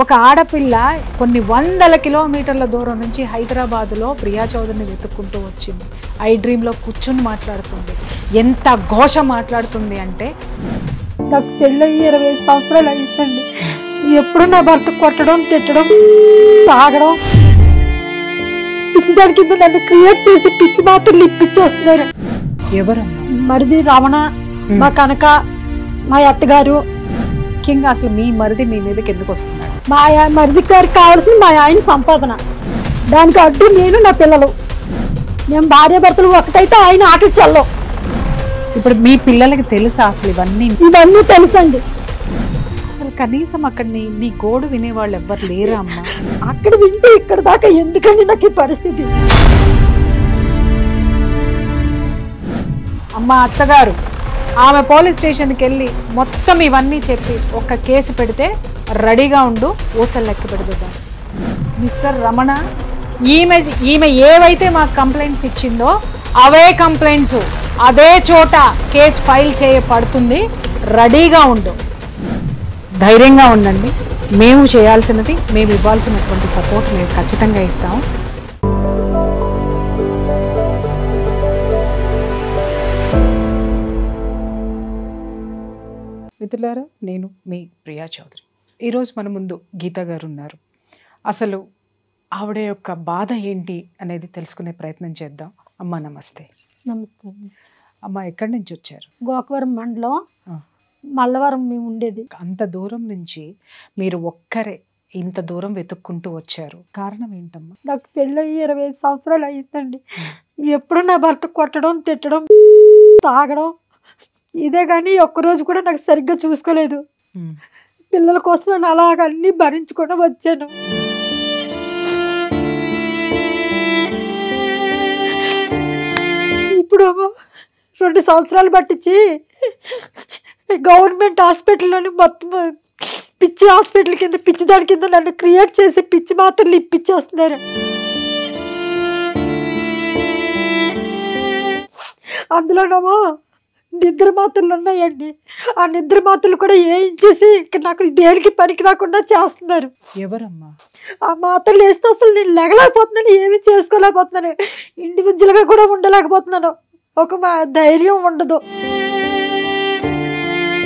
ఒక ఆడపిల్ల కొన్ని వందల కిలోమీటర్ల దూరం నుంచి హైదరాబాద్లో ప్రియా చౌదరిని వెతుక్కుంటూ వచ్చింది. ఐ డ్రీమ్లో కూర్చొని మాట్లాడుతుంది. ఎంత ఘోష మాట్లాడుతుంది అంటే, నాకు పెళ్ళి 20 సంవత్సరాలు అయిందండి. ఎప్పుడు నా భర్త కొట్టడం, తిట్టడం, తాగడం, పిచ్చిదాని కింద నన్ను క్రియేట్ చేసి పిచ్చి మాత్రలు ఇప్పించేస్తున్నారు. ఎవరమ్మా? మరిది రమణ, మా కనక, మా అత్తగారు. ముఖ్యంగా అసలు మీ మరిది మీ మీదకి ఎందుకు వస్తున్నాడు? మా మరిది గారికి కావాల్సిన మా ఆయన సంపాదన, దానికి అడ్డు నేను నా పిల్లలు. మేము భార్య భర్తలు ఒకటైతే ఆయన ఆటలు చల్లం. ఇప్పుడు మీ పిల్లలకి తెలుసా అసలు ఇవన్నీ? ఇవన్నీ తెలుసండి. అసలు కనీసం అక్కడ నీ గోడు వినేవాళ్ళు ఎవ్వరు లేరా అమ్మా? అక్కడ వింటే ఇక్కడ దాకా ఎందుకండి నాకు ఈ పరిస్థితి? అమ్మ అత్తగారు ఆమె పోలీస్ స్టేషన్కి వెళ్ళి మొత్తం ఇవన్నీ చెప్పి ఒక కేసు పెడితే రెడీగా ఉండు, ఊసలు లెక్క పెడుతుందా? మిస్టర్ రమణ, ఈమె ఏవైతే మాకు కంప్లైంట్స్ ఇచ్చిందో అవే కంప్లైంట్స్ అదే చోట కేసు ఫైల్ చేయబడుతుంది. రెడీగా ఉండు, ధైర్యంగా ఉండండి. మేము చేయాల్సినది, మేము ఇవ్వాల్సినటువంటి సపోర్ట్ మేము ఖచ్చితంగా ఇస్తాము. మిత్రులారా, నేను మీ ప్రియా చౌదరి. ఈరోజు మన ముందు గీత గారు ఉన్నారు. అసలు ఆవిడ యొక్క బాధ ఏంటి అనేది తెలుసుకునే ప్రయత్నం చేద్దాం. అమ్మ నమస్తే. నమస్తే అమ్మ, ఎక్కడి నుంచి వచ్చారు? గోకవరం మండలం, మల్లవరం మేము ఉండేది. అంత దూరం నుంచి మీరు ఒక్కరే ఇంత దూరం వెతుక్కుంటూ వచ్చారు, కారణం ఏంటమ్మా? నాకు పెళ్ళి 25 సంవత్సరాలు అయిందండి. ఎప్పుడు నా భర్త కొట్టడం, తిట్టడం, తాగడం ఇదే, కానీ ఒక్కరోజు కూడా నాకు సరిగ్గా చూసుకోలేదు. పిల్లల కోసం నేను అలాగ అన్ని భరించుకొని వచ్చాను. ఇప్పుడు 2 సంవత్సరాలు పట్టించి గవర్నమెంట్ హాస్పిటల్లోని మొత్తం పిచ్చి హాస్పిటల్ కింద, పిచ్చి దాని కింద నన్ను క్రియేట్ చేసి పిచ్చి మాత్రలు ఇప్పించేస్తున్నారు. అందులోనేమో నిద్ర మాత్రలు ఉన్నాయండి. ఆ నిద్ర మాత్రలు కూడా వేయించేసి ఇక్కడ నాకు దేనికి పనికి రాకుండా చేస్తున్నారు. ఎవరమ్మా? ఆ మాత్రలు వేస్తే అసలు నేను లెగలేకపోతున్నాను, ఏమి చేసుకోలేకపోతున్నాను, ఇండివిజువల్గా కూడా ఉండలేకపోతున్నాను. ఒక ధైర్యం ఉండదు.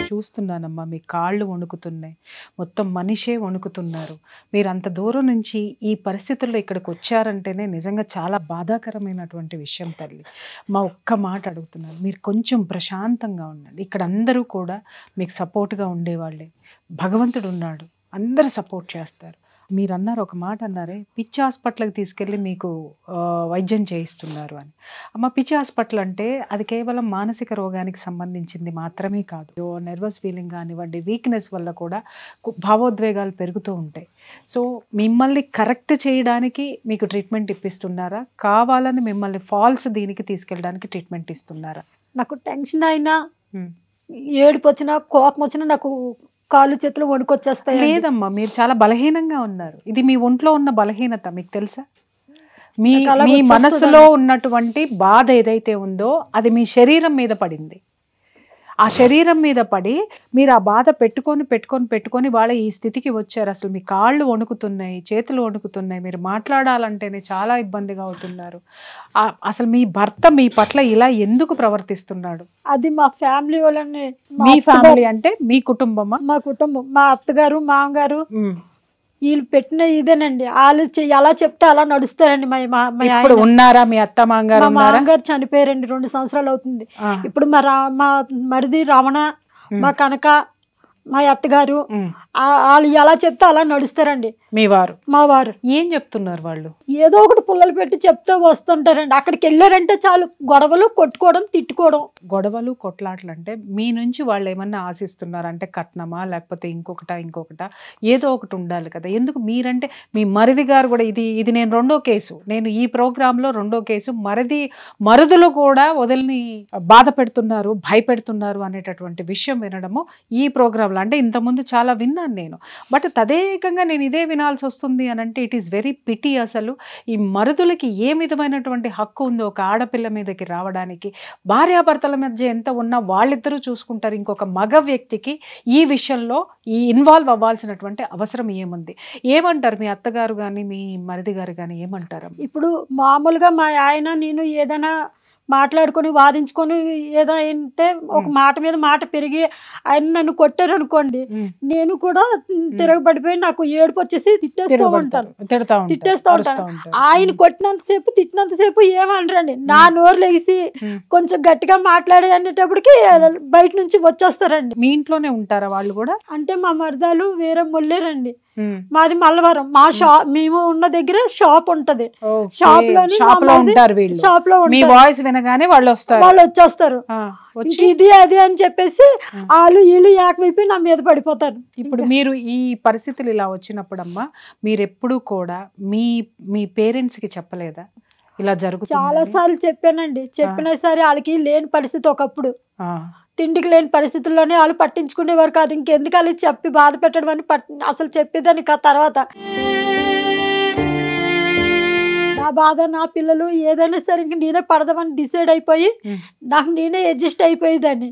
చూస్తున్నానమ్మా, మీ కాళ్ళు వణుకుతున్నాయి, మొత్తం మనిషే వణుకుతున్నారు. మీరు అంత దూరం నుంచి ఈ పరిస్థితుల్లో ఇక్కడికి వచ్చారంటేనే నిజంగా చాలా బాధాకరమైనటువంటి విషయం తల్లి. మా ఒక్క మాట అడుగుతున్నాను, మీరు కొంచెం ప్రశాంతంగా ఉండండి. ఇక్కడ అందరూ కూడా మీకు సపోర్ట్గా ఉండేవాళ్ళే. భగవంతుడు ఉన్నాడు, అందరూ సపోర్ట్ చేస్తారు. మీరు అన్నారు, ఒక మాట అన్నారే, పిచ్చి హాస్పిటల్కి తీసుకెళ్ళి మీకు వైద్యం చేయిస్తున్నారు అని. అమ్మ, పిచ్చి హాస్పిటల్ అంటే అది కేవలం మానసిక రోగానికి సంబంధించింది మాత్రమే కాదు. నర్వస్ ఫీలింగ్ కానివ్వండి, వీక్నెస్ వల్ల కూడా భావోద్వేగాలు పెరుగుతూ ఉంటాయి. సో మిమ్మల్ని కరెక్ట్ చేయడానికి మీకు ట్రీట్మెంట్ ఇప్పిస్తున్నారా, కావాలని మిమ్మల్ని ఫాల్స్ దీనికి తీసుకెళ్ళడానికి ట్రీట్మెంట్ ఇస్తున్నారా? నాకు టెన్షన్ అయినా, ఏడుపు వచ్చినా, కోపం వచ్చినా నాకు కాళ్ళు చేతులు వణుకొచ్చేస్తాయి. లేదమ్మా, మీరు చాలా బలహీనంగా ఉన్నారు. ఇది మీ ఒంట్లో ఉన్న బలహీనత, మీకు తెలుసా? మీ మనసులో ఉన్నటువంటి బాధ ఏదైతే ఉందో అది మీ శరీరం మీద పడింది. ఆ శరీరం మీద పడి మీరు ఆ బాధ పెట్టుకొని వాళ్ళ ఈ స్థితికి వచ్చారు. అసలు మీ కాళ్ళు వణుకుతున్నాయి, చేతులు వణుకుతున్నాయి, మీరు మాట్లాడాలంటేనే చాలా ఇబ్బందిగా అవుతున్నారు. అసలు మీ భర్త మీ పట్ల ఇలా ఎందుకు ప్రవర్తిస్తున్నాడు? అది మా ఫ్యామిలీ వాళ్ళని. మీ ఫ్యామిలీ అంటే మీ కుటుంబమా? మా కుటుంబం, మా అత్తగారు, మామగారు, వీళ్ళు పెట్టిన ఇదేనండి. వాళ్ళు ఎలా చెప్తే అలా నడుస్తారండి. ఇప్పుడు ఉన్నారా మీ అత్త మామగారు? మా మామగారు చనిపోయారండి, 2 సంవత్సరాలు అవుతుంది. ఇప్పుడు మా మరిది రమణ, మా కనక, మా అత్తగారు, వాళ్ళు ఎలా చెప్తే అలా నడుస్తారండి. మీ వారు? మా వారు. ఏం చెప్తున్నారు వాళ్ళు? ఏదో ఒకటి పుల్లలు పెట్టి చెప్తూ వస్తుంటారండి. అక్కడికి వెళ్ళారంటే చాలు గొడవలు, కొట్టుకోవడం, తిట్టుకోవడం. గొడవలు, కొట్లాటలు అంటే మీ నుంచి వాళ్ళు ఏమన్నా ఆశిస్తున్నారు అంటే కట్నమా, లేకపోతే ఇంకొకట ఏదో ఒకటి ఉండాలి కదా. ఎందుకు మీరంటే మీ మరిది గారు కూడా ఇది నేను రెండో కేసు, నేను ఈ ప్రోగ్రాంలో రెండో కేసు, మరుదులు కూడా వదిలిని బాధ పెడుతున్నారు, భయపెడుతున్నారు అనేటటువంటి విషయం వినడము ఈ ప్రోగ్రాంలో వల్ల అంటే ఇంతకుముందు చాలా విన్నాను నేను. బట్ తదేకంగా నేను ఇదే వినాల్సి వస్తుంది అని అంటే ఇట్ ఈస్ వెరీ పిటీ. అసలు ఈ మరుదులకి ఏ విధమైనటువంటి హక్కు ఉందో ఒక ఆడపిల్ల మీదకి రావడానికి? భార్యాభర్తల మధ్య ఎంత ఉన్నా వాళ్ళిద్దరూ చూసుకుంటారు. ఇంకొక మగ వ్యక్తికి ఈ విషయంలో ఇన్వాల్వ్ అవ్వాల్సినటువంటి అవసరం ఏముంది? ఏమంటారు మీ అత్తగారు కానీ మీ మరిది గారు కానీ ఏమంటారు? ఇప్పుడు మామూలుగా మా ఆయన నేను ఏదైనా మాట్లాడుకొని వాదించుకొని ఏదో అంటే ఒక మాట మీద మాట పెరిగి ఆయన నన్ను కొట్టారు అనుకోండి, నేను కూడా తిరగబడిపోయి నాకు ఏడుపు వచ్చేసి తిట్టేస్తూ ఉంటాను. ఆయన కొట్టినంతసేపు తిట్టినంతసేపు ఏమనరండి. నా నోరు లెగిసి కొంచెం గట్టిగా మాట్లాడే అనేటప్పటికి బయట నుంచి వచ్చేస్తారండి. మీ ఇంట్లోనే ఉంటారా వాళ్ళు కూడా? అంటే మా మరదాలు వేరే మొల్లేరండి, మాది మల్లవరం. మా షాప్ మేము ఉన్న దగ్గర షాప్ ఉంటది. షాప్ లో వినగానే వాళ్ళు వచ్చేస్తారు. ఇది అది అని చెప్పేసి వాళ్ళు వీళ్ళు ఏకమైపోయి నా మీద పడిపోతారు. ఇప్పుడు మీరు ఈ పరిస్థితులు ఇలా వచ్చినప్పుడమ్మా మీరు ఎప్పుడు కూడా మీ పేరెంట్స్ కి చెప్పలేదా ఇలా జరుగుతుంది? చాలా సార్లు చెప్పానండి. చెప్పినా సరే వాళ్ళకి లేని పరిస్థితి. ఒకప్పుడు తిండికి లేని పరిస్థితుల్లోనే వాళ్ళు పట్టించుకునేవారు కాదు. ఇంకెందుకు వాళ్ళు చెప్పి బాధ పెట్టడం అని అసలు చెప్పేదాన్ని తర్వాత నా బాధ నా పిల్లలు ఏదైనా సరే ఇంక నేనే పడదామని డిసైడ్ అయిపోయి నాకు నేనే అడ్జస్ట్ అయిపోయేదాన్ని.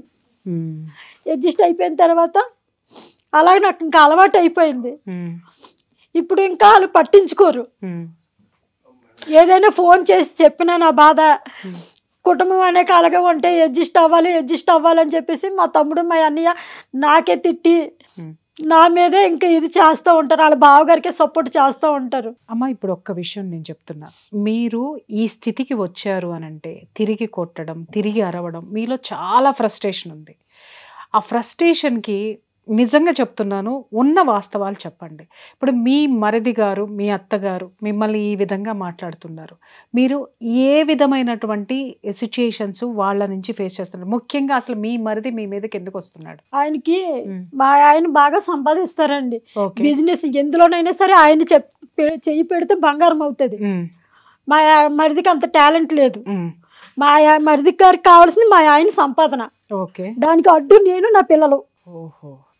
అడ్జస్ట్ అయిపోయిన తర్వాత అలాగే నాకు ఇంకా అలవాటు అయిపోయింది. ఇప్పుడు ఇంకా వాళ్ళు పట్టించుకోరు. ఏదైనా ఫోన్ చేసి చెప్పినా నా బాధ కుటుంబం అనే కాలగా ఉంటే అడ్జస్ట్ అవ్వాలని చెప్పేసి మా తమ్ముడు మా అన్నయ్య నాకే తిట్టి నా మీదే ఇంకా ఇది చేస్తూ ఉంటారు. వాళ్ళ బావగారికే సపోర్ట్ చేస్తూ ఉంటారు. అమ్మ ఇప్పుడు ఒక్క విషయం నేను చెప్తున్నా, మీరు ఈ స్థితికి వచ్చారు అని అంటే తిరిగి కొట్టడం తిరిగి అరవడం మీలో చాలా ఫ్రస్ట్రేషన్ ఉంది. ఆ ఫ్రస్ట్రేషన్కి నిజంగా చెప్తున్నాను ఉన్న వాస్తవాలు చెప్పండి. ఇప్పుడు మీ మరిది గారు మీ అత్తగారు మిమ్మల్ని ఈ విధంగా మాట్లాడుతున్నారు, మీరు ఏ విధమైనటువంటి సిచ్యుయేషన్స్ వాళ్ళ నుంచి ఫేస్ చేస్తున్నారు? ముఖ్యంగా అసలు మీ మరిది మీ మీదకి ఎందుకు వస్తున్నాడు? ఆయనకి మా ఆయన బాగా సంపాదిస్తారండి. బిజినెస్ ఎందులోనైనా సరే ఆయన చెయ్యి పెడితే బంగారం అవుతుంది. మా మరిదికి అంత టాలెంట్ లేదు. మా మరిది గారికి కావాల్సింది మా ఆయన సంపాదన. దానికి అడ్డు నేను నా పిల్లలు.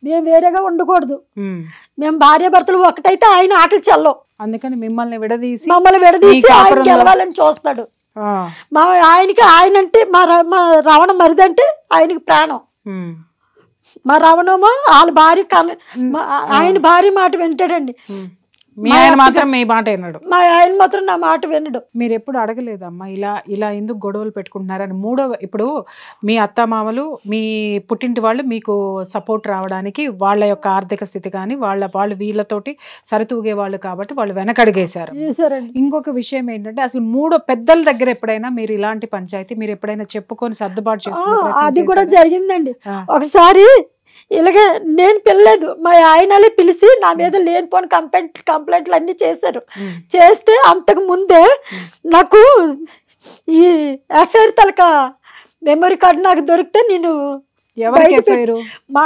మేము వేరేగా ఉండకూడదు. మేము భార్య భర్తలు ఒకటైతే ఆయన ఆటలు చల్లవు. అందుకని మమ్మల్ని విడదీసి ఆయన గెలవాలని చూస్తాడు. మా ఆయనకి ఆయన అంటే మా రావణ మరిది అంటే ఆయనకి ప్రాణం. మా రావణమో వాళ్ళ భార్య ఆయన భార్య మాట వింటాడండి. మీ ఆయన మాత్రం మీ మాట వినడు. మా ఆయన మాత్రం నా మాట వినడు. మీరు ఎప్పుడు అడగలేదమ్మా ఇలా ఎందుకు గొడవలు పెట్టుకుంటున్నారని? ఇప్పుడు మీ అత్తమామలు మీ పుట్టింటి వాళ్ళు మీకు సపోర్ట్ రావడానికి వాళ్ళ యొక్క ఆర్థిక స్థితి కానీ వాళ్ళు వీళ్ళతోటి సరితూగే వాళ్ళు కాబట్టి వాళ్ళు వెనకడిగేశారు. ఇంకొక విషయం ఏంటంటే అసలు పెద్దల దగ్గర ఎప్పుడైనా మీరు ఇలాంటి పంచాయతీ మీరు ఎప్పుడైనా చెప్పుకొని సర్దుబాటు చేసుకున్నారు? అది కూడా జరిగిందండి. ఒకసారి ఇలాగే నేను పిల్లలేదు, మా ఆయనలే పిలిచి నా మీద లేనిపోని కంప్లైంట్లు అన్ని చేశారు. చేస్తే అంతకు ముందే నాకు ఈ ఎఫ్ఐఆర్ తలక మెమరీ కార్డు నాకు దొరికితే నేను మా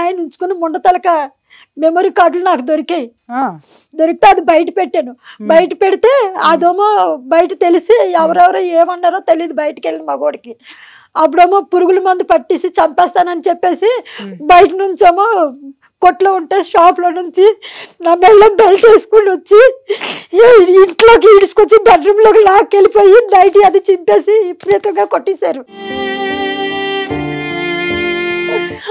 ఆయన ఉంచుకుని ముండ తలక మెమరీ కార్డులు నాకు దొరికితే అది బయట పెట్టాను. బయట పెడితే అదేమో బయట తెలిసి ఎవరెవరో ఏమన్నారో తెలియదు బయటకు వెళ్ళిన మగోడికి. అప్పుడేమో పురుగుల మందు పట్టేసి చంపేస్తానని చెప్పేసి బయట నుంచేమో కొట్లో ఉంటే షాప్లో నుంచి నా మెళ్ళం బెల్ట్ వేసుకుని వచ్చి ఇంట్లోకి ఈడ్చుకొచ్చి బెడ్రూమ్లోకి లాక్కెళ్ళిపోయి నైట్ అది చింపేసి విపరీతంగా కొట్టేశారు.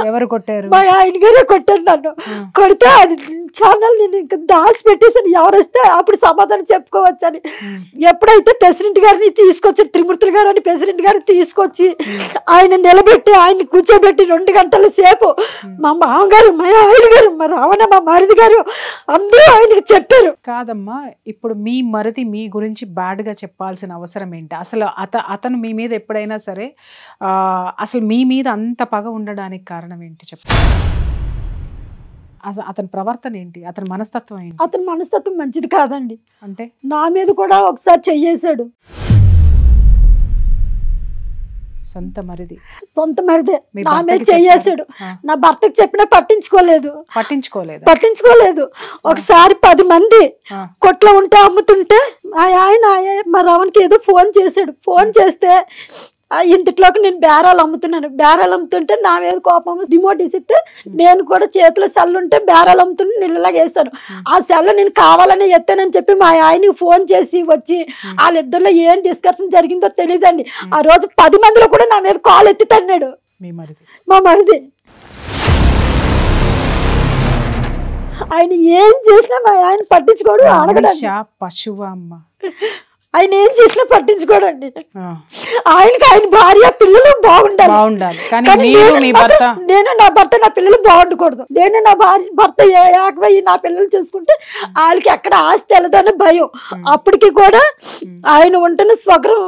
ఎవరు కొట్టారు? మా ఆయన గారే కొట్టారు నన్ను. కొడితే అది ఛానల్ నేను ఇంకా దాల్చి పెట్టేసాను. ఎవరు వస్తే అప్పుడు సమాధానం చెప్పుకోవచ్చని. ఎప్పుడైతే ప్రెసిడెంట్ గారిని తీసుకొచ్చి త్రిమూర్తులు గారు అని ప్రెసిడెంట్ గారిని తీసుకొచ్చి ఆయన నిలబెట్టి ఆయన్ని కూర్చోబెట్టి 2 గంటల సేపు మా మామగారు మా ఆయన గారు మా రావణ మా మరిది గారు అందరూ ఆయనకి చెప్పారు. కాదమ్మా ఇప్పుడు మీ మరిది మీ గురించి బ్యాడ్ గా చెప్పాల్సిన అవసరం ఏంటి? అసలు అతను మీ మీద ఎప్పుడైనా సరే అసలు మీ మీద అంత పగ ఉండడానికి కారణం ఏంటి చెప్పండి? అతని ప్రవర్తన ఏంటి? అతని మనస్తత్వం ఏంటి? అతని మనస్తత్వం మంచిది కాదండి. అంటే నా మీద కూడా ఒకసారి చెయ్యేశాడు. సొంత మరిదే నా మీద చెయ్యేశాడు. నా భర్తకి చెప్పినా పట్టించుకోలేదు. ఒకసారి 10 మంది కొట్లో ఉంటే అమ్ముతుంటే ఆయన మా రావణ్కి ఏదో ఫోన్ చేశాడు. ఫోన్ చేస్తే ఇంతట్లోకి నేను బేరాలు అమ్ముతున్నాను. బేరాలు అమ్ముతుంటే నా మీద కోపం రిమోట్ ఇస్తే నేను కూడా చేతిలో సెల్ ఉంటే బేరాలు అమ్ముతుంటే నీళ్ళలాగా వేస్తాను. ఆ సెల్ నేను కావాలని ఎత్తానని చెప్పి మా ఆయనకి ఫోన్ చేసి వచ్చి వాళ్ళిద్దరిలో ఏం డిస్కషన్ జరిగిందో తెలియదండి. ఆ రోజు 10 మందిలో కూడా నా మీద కాల్ ఎత్తి తన్నాడు మా మరిది. ఆయన ఏం చేసినా మా ఆయన పట్టించుకోడు, అడగడండి. పశువు అమ్మ, ఆయన ఏం చేసినా పట్టించుకోడండి. ఆయనకి ఆయన భార్య పిల్లలు బాగుండాలి, నేను నా భర్త నా పిల్లలు బాగుండకూడదు. నేను నా భర్త ఏకమయ్యి నా పిల్లలు చూసుకుంటే వాళ్ళకి ఎక్కడ ఆస్తి వెళ్ళదని భయం. అప్పటికి కూడా ఆయన ఉంటున్న స్వగ్రం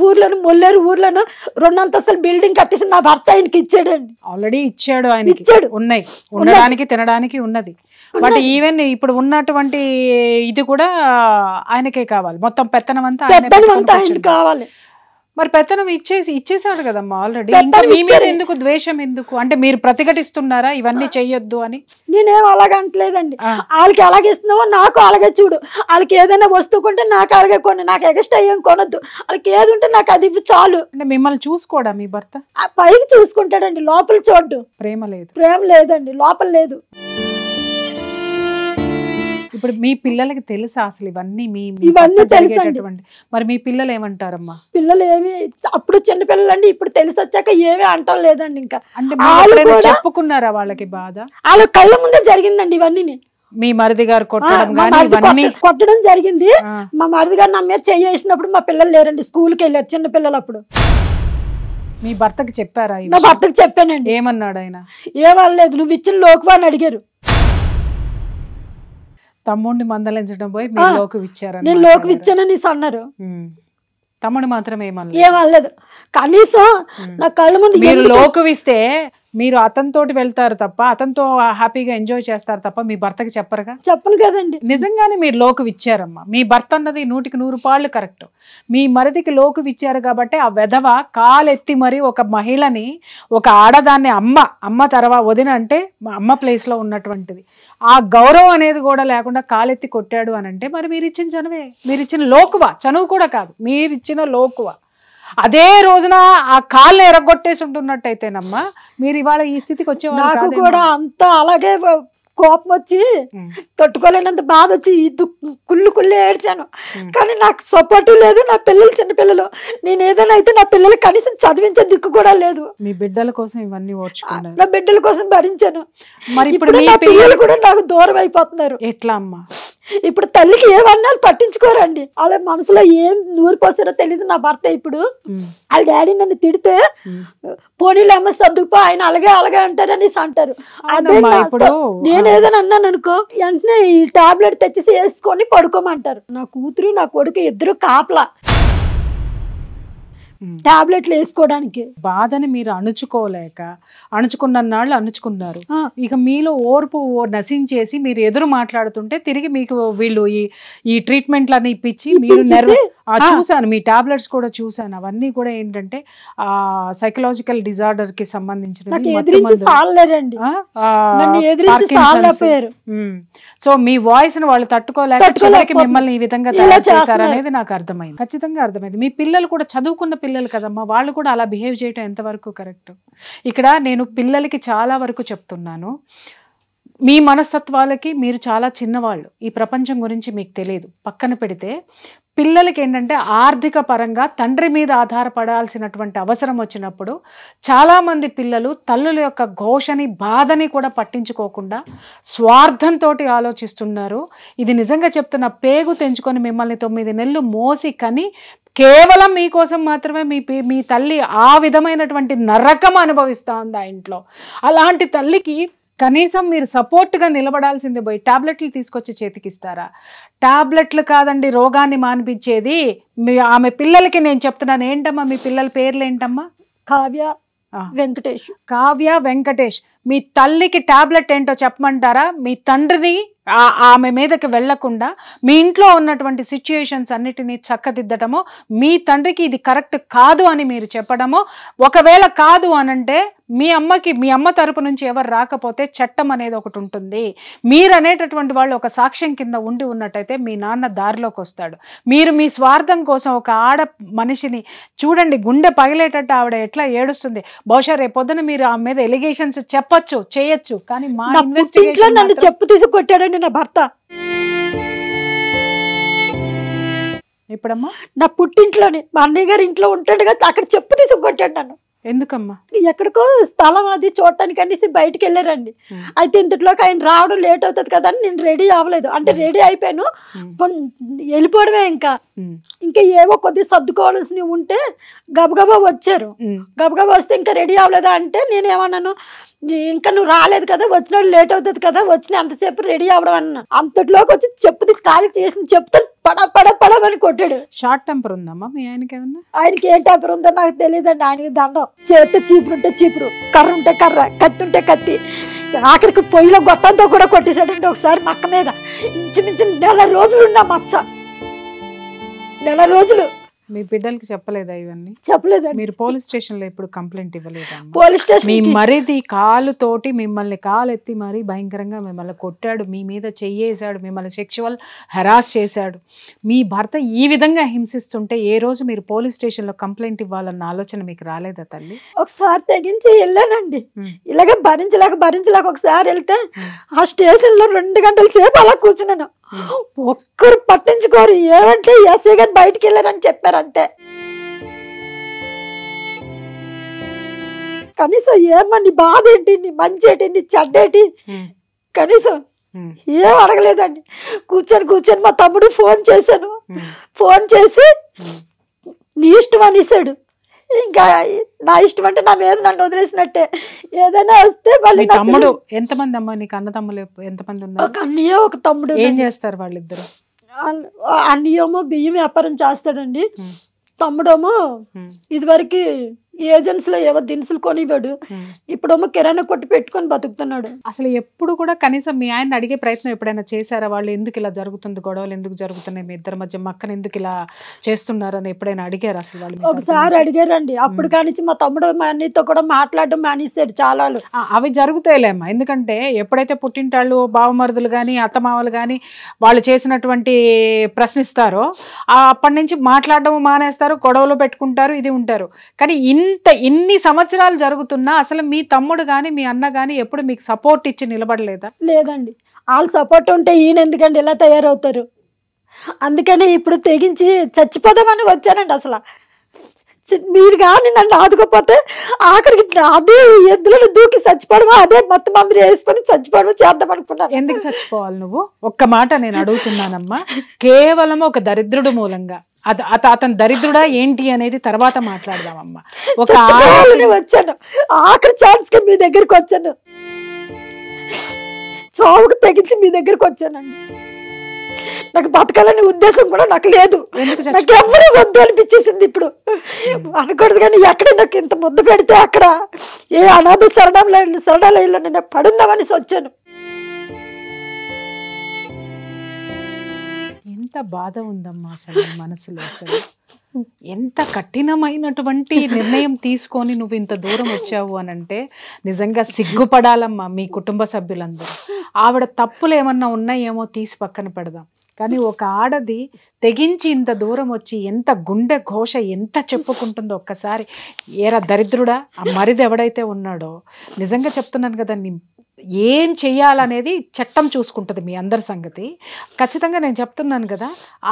ఊర్లను మొల్లేరు ఊర్లను 2 అంతస్తుల బిల్డింగ్ కట్టేసి నా భర్త ఆయనకి ఇచ్చాడండి. ఆల్రెడీ ఇచ్చాడు, ఆయన ఇచ్చాడు. ఉన్నాయి, ఉండడానికి తినడానికి ఉన్నది. బట్ ఈవెన్ ఇప్పుడు ఉన్నటువంటి ఇది కూడా ఆయనకే కావాలి, మొత్తం పెత్తనం అంతా ఆయనకి కావాలి. మరి పెత్తనం ఇచ్చేసాడు కదమ్మా ఆల్రెడీ. ఇంకా మీ మీద ఎందుకు ద్వేషం ఎందుకు? అంటే మీరు ప్రతిఘటిస్తున్నారా ఇవన్నీ చెయ్యొద్దు అని? నేనేం అలాగే అంటలేదండి. వాళ్ళకి అలాగే ఇస్తున్నావో నాకు అలాగే చూడు. వాళ్ళకి ఏదైనా వస్తువు కొంటే నాకు అలాగే కొని, నాకు ఎక్స్ట్రా ఏం కొనొద్దు. వాళ్ళకి ఏది ఉంటే నాకు అది చాలు. అంటే మిమ్మల్ని చూసుకోడా మీ భర్త? పైకి చూసుకుంటాడండి, లోపల చూడ్డు. ప్రేమ లేదు? ప్రేమ లేదండి, లోపల లేదు. ఇప్పుడు మీ పిల్లలకి తెలుసా అసలు ఇవన్నీ? తెలుసండి. మరి మీ పిల్లలు ఏమంటారమ్మా? పిల్లలు ఏమి అప్పుడు చిన్న పిల్లలండి, ఇప్పుడు తెలిసి వచ్చాక ఏమీ అంటాం లేదండి. ఇంకా అంటే చెప్పుకున్నారా వాళ్ళకి బాధ? వాళ్ళ కళ్ళ ముందే జరిగిందండి ఇవన్నీ. మీ మరిది గారు కొట్టడం జరిగింది. మా మరిది గారు నా మీద చేసినప్పుడు మా పిల్లలు లేరండి, స్కూల్కి వెళ్ళారు చిన్న పిల్లలు. అప్పుడు మీ భర్తకి చెప్పారా? నా భర్తకి చెప్పానండి. ఏమన్నాడు ఆయన? ఏమనలేదు. నువ్వు ఇచ్చిన లోకువా అని అడిగారు. తమ్ముడిని మందలించడం పోయి మీరు లోకు ఇచ్చారు. నేను లోకు ఇచ్చానని అన్నారు. తమ్ముడు మాత్రం ఏమనలేదు. కనీసం నా కళ్ళ ముందు మీరు లోకు ఇస్తే మీరు అతనితోటి వెళ్తారు తప్ప, అతనితో హ్యాపీగా ఎంజాయ్ చేస్తారు తప్ప మీ భర్తకి చెప్పరుగా? చెప్పను కదండి. నిజంగానే మీరు లోకు ఇచ్చారమ్మా. మీ భర్త అన్నది 100కి 100 పాళ్ళు కరెక్ట్. మీ మరిదికి లోకు ఇచ్చారు కాబట్టి ఆ వెధవ కాలెత్తి మరి ఒక మహిళని, ఒక ఆడదాన్ని అమ్మ తర్వాత వదిన అంటే అమ్మ ప్లేస్లో ఉన్నటువంటిది, ఆ గౌరవం అనేది కూడా లేకుండా కాలెత్తి కొట్టాడు అని అంటే మరి మీరు ఇచ్చిన చనువే, మీరు ఇచ్చిన లోకువ, చనువు కూడా కాదు, మీరు ఇచ్చిన లోకువ. అదే రోజున ఆ కాళ్ళు ఎరగొట్టేసి ఉంటున్నట్టయితేనమ్మా మీరు ఇవాళ ఈ స్థితికి వచ్చేవాళ్ళు. నాకు కూడా అంతా అలాగే కోపం వచ్చి తట్టుకోలేనంత బాధ వచ్చి కుళ్ళి ఏడ్చాను. కానీ నాకు సపోర్టు లేదు. నా పిల్లలు చిన్నపిల్లలు, నేను ఏదైనా అయితే నా పిల్లలు కనీసం చదివించే దిక్కు కూడా లేదు. మీ బిడ్డల కోసం ఇవన్నీ ఓర్చుకున్నారు. నా బిడ్డల కోసం భరించాను. మరి ఇప్పుడు నా పిల్లలు కూడా నాకు దూరం అయిపోతున్నారు. ఎట్లా అమ్మా? ఇప్పుడు తల్లికి ఏమన్నాళ్ళు పట్టించుకోరండి. వాళ్ళ మనసులో ఏం నూరిపోసారో తెలియదు. నా భర్త ఇప్పుడు వాళ్ళ డాడీ నన్ను తిడితే పోనీలు అమ్మ సర్దుకుపో, ఆయన అలాగే అంటారనేసి అంటారు. అదే ఇప్పుడు నేను ఏదైనా అన్నాను అనుకో, వెంటనే ఈ టాబ్లెట్ తెచ్చేసి వేసుకొని పడుకోమంటారు. నా కూతురు నా కొడుకు ఇద్దరు కాపలా టాబ్లెట్లు వేసుకోవడానికి. బాధని మీరు అణుచుకున్నాళ్ళు అణుచుకున్నారు. ఇక మీలో ఓర్పు నశించేసి మీరు ఎదురు మాట్లాడుతుంటే తిరిగి మీకు వీళ్ళు ఈ ట్రీట్మెంట్లన్నీ ఇప్పించి మీరు చూసాను, మీ టాబ్లెట్స్ కూడా చూసాను. అవన్నీ కూడా ఏంటంటే సైకలాజికల్ డిజార్డర్ కి సంబంధించిన. సో మీ వాయిస్ ని వాళ్ళు తట్టుకోలేక మిమ్మల్ని ఈ విధంగా తయారు చేశారు అనేది నాకు అర్థమైంది, ఖచ్చితంగా అర్థమైంది. మీ పిల్లలు కూడా చదువుకున్న పిల్లలు కదమ్మా, వాళ్ళు కూడా అలా బిహేవ్ చేయడం ఎంతవరకు కరెక్ట్? ఇక్కడ నేను పిల్లలకి చాలా వరకు చెప్తున్నాను, మీ మనస్తత్వాలకి మీరు చాలా చిన్నవాళ్ళు, ఈ ప్రపంచం గురించి మీకు తెలియదు. పక్కన పెడితే పిల్లలకి ఏంటంటే ఆర్థిక పరంగా తండ్రి మీద ఆధారపడాల్సినటువంటి అవసరం వచ్చినప్పుడు చాలామంది పిల్లలు తల్లుల యొక్క ఘోషని బాధని కూడా పట్టించుకోకుండా స్వార్థంతో ఆలోచిస్తున్నారు. ఇది నిజంగా చెప్తున్న, పేగు తెంచుకొని మిమ్మల్ని 9 నెలలు మోసి కని కేవలం మీకోసం మాత్రమే మీ తల్లి ఆ విధమైనటువంటి నరకం అనుభవిస్తూ ఉంది ఆ ఇంట్లో. అలాంటి తల్లికి కనీసం మీరు సపోర్ట్గా నిలబడాల్సిందే పోయి టాబ్లెట్లు తీసుకొచ్చి చేతికిస్తారా? టాబ్లెట్లు కాదండి రోగాన్ని మాన్పించేది. ఆమె పిల్లలకి నేను చెప్తున్నాను. ఏంటమ్మా మీ పిల్లల పేర్లు ఏంటమ్మా? కావ్య వెంకటేష్. కావ్య వెంకటేష్. మీ తల్లికి టాబ్లెట్ ఏంటో చెప్పమంటారా? మీ తండ్రిని ఆమె మీదకి వెళ్లకుండా మీ ఇంట్లో ఉన్నటువంటి సిచ్యుయేషన్స్ అన్నిటినీ చక్కదిద్దటము, మీ తండ్రికి ఇది కరెక్ట్ కాదు అని మీరు చెప్పడము. ఒకవేళ కాదు అనంటే మీ అమ్మ తరపు నుంచి ఎవరు రాకపోతే చట్టం అనేది ఒకటి ఉంటుంది. మీరు అనేటటువంటి వాళ్ళు ఒక సాక్ష్యం కింద ఉండి ఉన్నట్టయితే మీ నాన్న దారిలోకి వస్తాడు. మీరు మీ స్వార్థం కోసం ఒక ఆడ మనిషిని చూడండి, గుండె పగిలేటట్టు ఆవిడ ఎట్లా ఏడుస్తుంది. బహుశా రేపొద్దున మీరు ఆమె మీద ఎలిగేషన్స్ చెప్పొచ్చు, చేయొచ్చు, కానీ మా ఇన్వెస్టిగేషన్ నన్ను చెప్పు తీసి కొట్టాడండి నా భర్త. ఇప్పుడమ్మా నా పుట్టింట్లోనే మా అన్నయ్య గారి ఇంట్లో ఉంటాడు కదా, అక్కడ చెప్పు తీసి కొట్టాడు నన్ను. ఎందుకమ్మా? ఎక్కడికో స్థలం అది చూడటానికి అనేసి బయటికి వెళ్ళారండి. అయితే ఇంతట్లోకి ఆయన రావడం లేట్ అవుతుంది కదా అని నేను రెడీ అవ్వలేదు. అంటే రెడీ అయిపోయాను, వెళ్ళిపోవడమే. ఇంకా ఏవో కొద్దిగా సర్దుకోవాల్సినవి ఉంటే గబగబా వచ్చారు. గబగబా వస్తే ఇంకా రెడీ అవ్వలేదా అంటే నేనేమన్నాను, ఇంకా నువ్వు రాలేదు కదా, వచ్చినాడు లేట్ అవుతుంది కదా, వచ్చిన అంతసేపు రెడీ అవ్వడం అన్నా. అంతట్లోకి వచ్చి చెప్పు తీసి కాలికి చేసి చెప్తే పడమని కొట్టాడు. షార్ట్ టెంపర్ ఉందమ్మా మీ ఆయనకి? ఏమన్నా ఆయనకి ఏం టెంపర్ ఉందో నాకు తెలియదండి. ఆయనకి దండం. చేతితో చీపురు ఉంటే చీపురు, కర్ర ఉంటే కర్ర, కత్తి ఉంటే కత్తి, ఆఖరికి పొయ్యిలో గొట్టంతో కూడా కొట్టేశాడండి ఒకసారి మక్క మీద. ఇంచుమించు 4 రోజులు ఉన్నా మచ్చ. 4 రోజులు. మీ బిడ్డలకి చెప్పలేదా ఇవన్నీ? చెప్పలేదండి. మీరు పోలీస్ స్టేషన్ లో ఇప్పుడు కంప్లైంట్ ఇవ్వలేదా? పోలీస్ స్టేషన్ మీ మరిది కాలుతోటి మిమ్మల్ని కాలెత్తి మరీ భయంకరంగా మిమ్మల్ని కొట్టాడు, మీ మీద చెయ్యేశాడు, మిమ్మల్ని సెక్షువల్ హెరాస్ చేశాడు. మీ భర్త ఈ విధంగా హింసిస్తుంటే ఏ రోజు మీరు పోలీస్ స్టేషన్ లో కంప్లైంట్ ఇవ్వాలన్న ఆలోచన మీకు రాలేదా తల్లి? ఒకసారి తెగించి వెళ్ళానండి. ఇలాగే భరించలేక ఒకసారి వెళ్తే ఆ స్టేషన్ లో 2 గంటల సేపు అలా కూర్చున్నాను. ఒక్కరు పట్టించుకోరు. ఏమంటే ఎస్ఐ గారు బయటికి వెళ్ళారని చెప్పారు అంతే. కనీసం ఏమని బాధ ఏంటి, నీ మంచి ఏంటి, నీ చెడ్డేటి, కనీసం ఏం అడగలేదండి. కూర్చొని మా తమ్ముడు ఫోన్ చేశాను. ఫోన్ చేసి నీ ఇష్టం అనేసాడు. ఇంకా నా ఇష్టం అంటే నా మీద నన్ను వదిలేసినట్టే. ఏదైనా వస్తే మళ్ళీ. తమ్ముడు ఎంతమంది అమ్మా నీకు? అన్న తమ్ముళ్ళు ఎంతమంది ఉన్నారు? ఒక అన్నయ్య ఒక తమ్ముడు. ఏం చేస్తారు వాళ్ళిద్దరు? అన్నయ్యేమో బియ్యం వ్యాపారం చేస్తాడండి. తమ్ముడేమో ఇదివరకు ఏజెన్సీ లో ఏవో దినుసులు కొనివాడు, ఇప్పుడేమో కిరాణా కొట్టి పెట్టుకొని బతుకుతున్నాడు. అసలు ఎప్పుడు కూడా కనీసం మీ ఆయన అడిగే ప్రయత్నం ఎప్పుడైనా చేశారా? వాళ్ళు ఎందుకు ఇలా జరుగుతుంది, గొడవలు ఎందుకు జరుగుతున్నాయి, మీ ఇద్దరి మధ్య మక్కను ఎందుకు ఇలా చేస్తున్నారని ఎప్పుడైనా అడిగారు అసలు వాళ్ళు? ఒకసారి అడిగారండి. అప్పుడు కానించి మా తమ్ముడు మా అన్నయ్యతో కూడా మాట్లాడడం మానేశాడు చాలా. అవి జరుగుతాయిలేమ్మా. ఎందుకంటే ఎప్పుడైతే పుట్టింటాళ్ళు, బావమరుదులు కానీ అత్తమామలు కానీ వాళ్ళు చేసినటువంటి ప్రశ్నిస్తారో అప్పటి నుంచి మాట్లాడడం మానేస్తారు, గొడవలు పెట్టుకుంటారు, ఇది ఉంటారు. కానీ ఇన్ని సంవత్సరాలు జరుగుతున్నా అసలు మీ తమ్ముడు గాని మీ అన్న గాని ఎప్పుడు మీకు సపోర్ట్ ఇచ్చి నిలబడలేదా? లేదండి. వాళ్ళు సపోర్ట్ ఉంటే ఈయన ఎందుకండి ఇలా తయారవుతారు? అందుకని ఇప్పుడు తెగించి చచ్చిపోదామని వచ్చానండి. అసలు మీరు కానీ నన్ను ఆదుకోపోతే ఆఖరికి అదే ఎద్దులను దూకి చచ్చిపోవడమో, అదే మొత్తం మంది వేసుకొని చచ్చిపోవడమో చేద్దాం అనుకున్నాను. ఎందుకు చచ్చిపోవాలి నువ్వు? ఒక్క మాట నేను అడుగుతున్నానమ్మా. కేవలం ఒక దరిద్రుడు మూలంగా. అతను దరిద్రుడా ఏంటి అనేది తర్వాత మాట్లాడదామమ్మా. వచ్చాను ఆఖరి ఛాన్స్ కి మీ దగ్గరికి వచ్చాను. చావుకు తెగించి మీ దగ్గరికి వచ్చానండి. నాకు బతకాలనే ఉద్దేశం కూడా నాకు లేదు. నాకు ఎవరు వద్దు అనిపించేసింది. ఇప్పుడు అనకూడదు కానీ ఎక్కడ నాకు ఇంత ముద్దు పెడితే అక్కడ ఏ అనాథ శరణాలయంలో నేను పడుందామని వచ్చాను. ఎంత బాధ ఉందమ్మా అసలు మనసులో. అసలు ఎంత కఠినమైనటువంటి నిర్ణయం తీసుకొని నువ్వు ఇంత దూరం వచ్చావు అని అంటే నిజంగా సిగ్గుపడాలమ్మా మీ కుటుంబ సభ్యులందరూ. ఆవిడ తప్పులు ఏమన్నా ఉన్నాయేమో తీసి పక్కన పెడదాం, కానీ ఒక ఆడది తెగించి ఇంత దూరం వచ్చి ఎంత గుండె ఘోష ఎంత చెప్పుకుంటుందో ఒక్కసారి. ఏరా దరిద్రుడా, ఆ మరిది ఎవడైతే ఉన్నాడో నిజంగా చెప్తున్నాను కదా, ఏం చెయ్యాలనేది చట్టం చూసుకుంటుంది మీ అందరి సంగతి. ఖచ్చితంగా నేను చెప్తున్నాను కదా,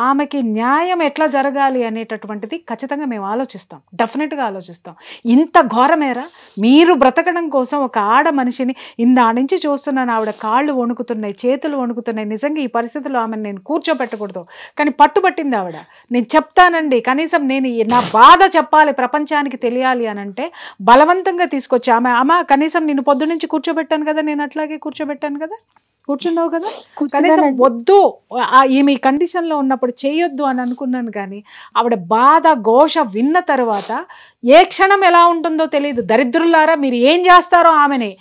ఆమెకి న్యాయం ఎట్లా జరగాలి అనేటటువంటిది ఖచ్చితంగా మేము ఆలోచిస్తాం, డెఫినెట్గా ఆలోచిస్తాం. ఇంత ఘోరమేరా మీరు బ్రతకడం కోసం ఒక ఆడ మనిషిని ఇందా నుంచి చూస్తున్నాను, ఆవిడ కాళ్ళు వణుకుతున్నాయి, చేతులు వణుకుతున్నాయి. నిజంగా ఈ పరిస్థితుల్లో ఆమెను నేను కూర్చోబెట్టకూడదు, కానీ పట్టుబట్టింది ఆవిడ. నేను చెప్తానండి, కనీసం నేను నా బాధ చెప్పాలి, ప్రపంచానికి తెలియాలి అని అంటే బలవంతంగా తీసుకొచ్చి ఆమె కనీసం నేను పొద్దు నుంచి కూర్చోబెట్టాను కదా, నేను అట్లాగే కూర్చోబెట్టాను కదా, కూర్చున్నావు కదా, కనీసం వద్దు ఈమె కండిషన్లో ఉన్నప్పుడు చేయొద్దు అని అనుకున్నాను. కానీ ఆవిడ బాధ ఘోష విన్న తర్వాత ఏ క్షణం ఎలా ఉంటుందో తెలియదు. దరిద్రులారా మీరు ఏం చేస్తారో ఆమెని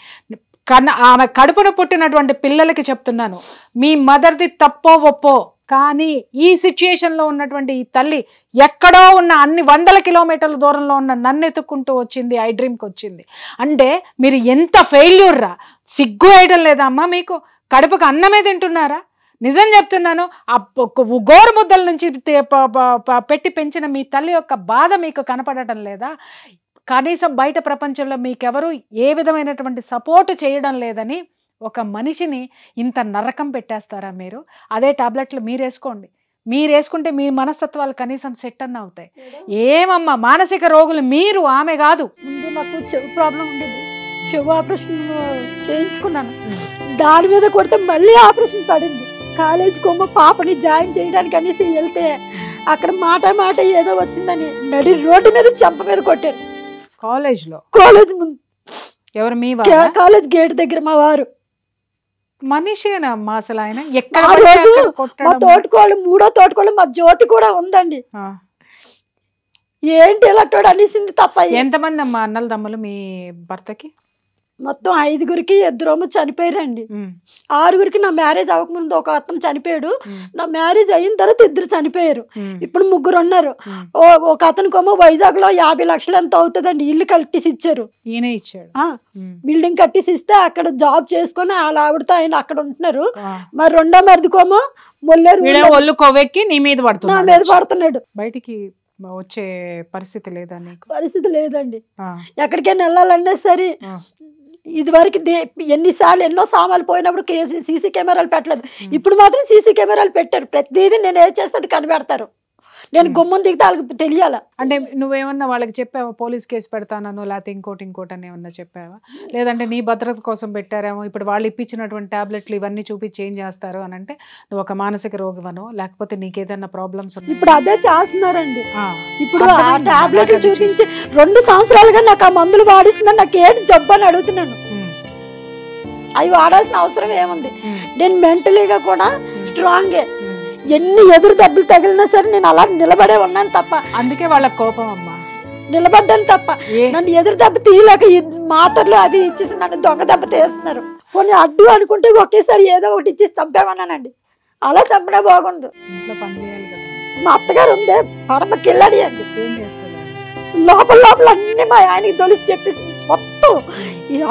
ఆమె కడుపున పుట్టినటువంటి పిల్లలకి చెప్తున్నాను, మీ మదర్ది తప్పో ఒప్పో, కానీ ఈ సిచ్యుయేషన్లో ఉన్నటువంటి ఈ తల్లి ఎక్కడో ఉన్న అన్ని 100 కిలోమీటర్ల దూరంలో ఉన్న నన్ను ఎత్తుక్కుంటూ వచ్చింది, ఐ డ్రీమ్కి వచ్చింది అంటే మీరు ఎంత ఫెయిల్యూర్ రా. సిగ్గు వేయడం లేదా అమ్మా మీకు? కడుపుకు అన్నమే తింటున్నారా? నిజం చెప్తున్నాను, ఆ గోరు ముద్దల నుంచి పెట్టి పెంచిన మీ తల్లి యొక్క బాధ మీకు కనపడటం లేదా? కనీసం బయట ప్రపంచంలో మీకెవరు ఏ విధమైనటువంటి సపోర్ట్ చేయడం లేదని ఒక మనిషిని ఇంత నరకం పెట్టేస్తారా మీరు? అదే టాబ్లెట్లు మీరు వేసుకోండి, మీరు వేసుకుంటే మీ మనస్తత్వాలు కనీసం సెట్ అన్న అవుతాయి. ఏమమ్మా మానసిక రోగులు మీరు, ఆమె కాదు. ముందు నాకు చెవు ప్రాబ్లం ఉండేది, చెవు ఆపరేషన్ చేయించుకున్నాను. దాని మీద కొడితే మళ్ళీ ఆపరేషన్ పడింది. కాలేజీకి అమ్మ పాపని జాయిన్ చేయడానికి అనేసి వెళ్తే అక్కడ మాట ఏదో వచ్చిందని నడి రోడ్డు మీద చెంప మీద కొట్టారు. కాలేజ్ ముందు, ఎవరు? మీ కాలేజ్ గేట్ దగ్గర మా వారు. మనిషేనమ్మా అసలు ఆయన. మా తోటకోళ్ళు, 3వ తోటకోళ్ళు మా జ్యోతి కూడా ఉందండి. ఏంటి ఇలాంటోడు అనేసింది తప్ప. ఎంతమంది అమ్మా అన్నల తమ్ములు మీ భర్తకి? మొత్తం 5గురికి 2 చనిపోయారండి. 6గురికి నా మ్యారేజ్ అవ్వకముందు ఒక అతను చనిపోయాడు, నా మ్యారేజ్ అయిన తర్వాత 2 చనిపోయారు. ఇప్పుడు 3 ఉన్నారు. ఒక అతనికేమో వైజాగ్ లో 50 లక్షలు ఎంత అవుతుందండి ఇల్లు కట్టిసి ఇచ్చారు. ఈయన ఇచ్చాడు. బిల్డింగ్ కట్టిసి ఇస్తే అక్కడ జాబ్ చేసుకుని వాళ్ళ ఆవిడతో ఆయన అక్కడ ఉంటున్నారు. మరి 2వ మరిదికోమో మొల్లేరు ఒళ్ళు కొవ్వెక్కి నీ మీద పడుతుంది, నా మీద పడుతున్నాడు. బయటికి వచ్చే పరిస్థితి లేదా నీకు? పరిస్థితి లేదండి. ఎక్కడికైనా వెళ్ళాలన్నా సరే, ఇది వరకు ఎన్నో సామాన్లు పోయినప్పుడు సీసీ కెమెరాలు పెట్టలేదు. ఇప్పుడు మాత్రం సీసీ కెమెరాలు పెట్టారు. ప్రతిదీ నేను ఏం చేస్తే అది కనిపెడతారు. నేను గుమ్మం దిగితే వాళ్ళకి తెలియాలా? అంటే నువ్వేమన్నా వాళ్ళకి చెప్పావా పోలీస్ కేసు పెడతానో లేకపోతే ఇంకోటి అని ఏమన్నా చెప్పావా? లేదంటే నీ భద్రత కోసం పెట్టారేమో, ఇప్పుడు వాళ్ళు ఇప్పించినటువంటి టాబ్లెట్లు ఇవన్నీ చూపించి ఏం చేస్తారు అని అంటే నువ్వు ఒక మానసిక రోగివనో లేకపోతే నీకేదన్నా ప్రాబ్లమ్స్? ఇప్పుడు అదే చేస్తున్నారండి. ఇప్పుడు ఆ టాబ్లెట్లు చూపించి 2 సంవత్సరాలుగా నాకు ఆ మందులు వాడిస్తుందని నాకు ఏంటి జబ్బు అని అడుగుతున్నాను. అవి వాడాల్సిన అవసరం ఏముంది? నేను మెంటలీగా కూడా స్ట్రాంగే. ఎన్ని ఎదురు దెబ్బలు తగిలినా సరే నేను అలా నిలబడే ఉన్నాను తప్ప. అందుకే వాళ్ళ కోపం అమ్మా. నిలబడ్డాను తప్ప నన్ను ఎదురు దెబ్బ తీయలేక మాతర్లు అవి ఇచ్చేసి నన్ను దొంగ దెబ్బ తీస్తున్నారు. కొన్ని అడ్డు అనుకుంటే ఒకేసారి ఏదో ఒకటి ఇచ్చేసి చంపామన్నానండి. అలా చంపడే బాగుంది. మా అత్తగారు ఉందే పరమ కిల్లడి అండి. లోపల అన్ని మా ఆయనకి తొలిసి చెప్పేసి మొత్తం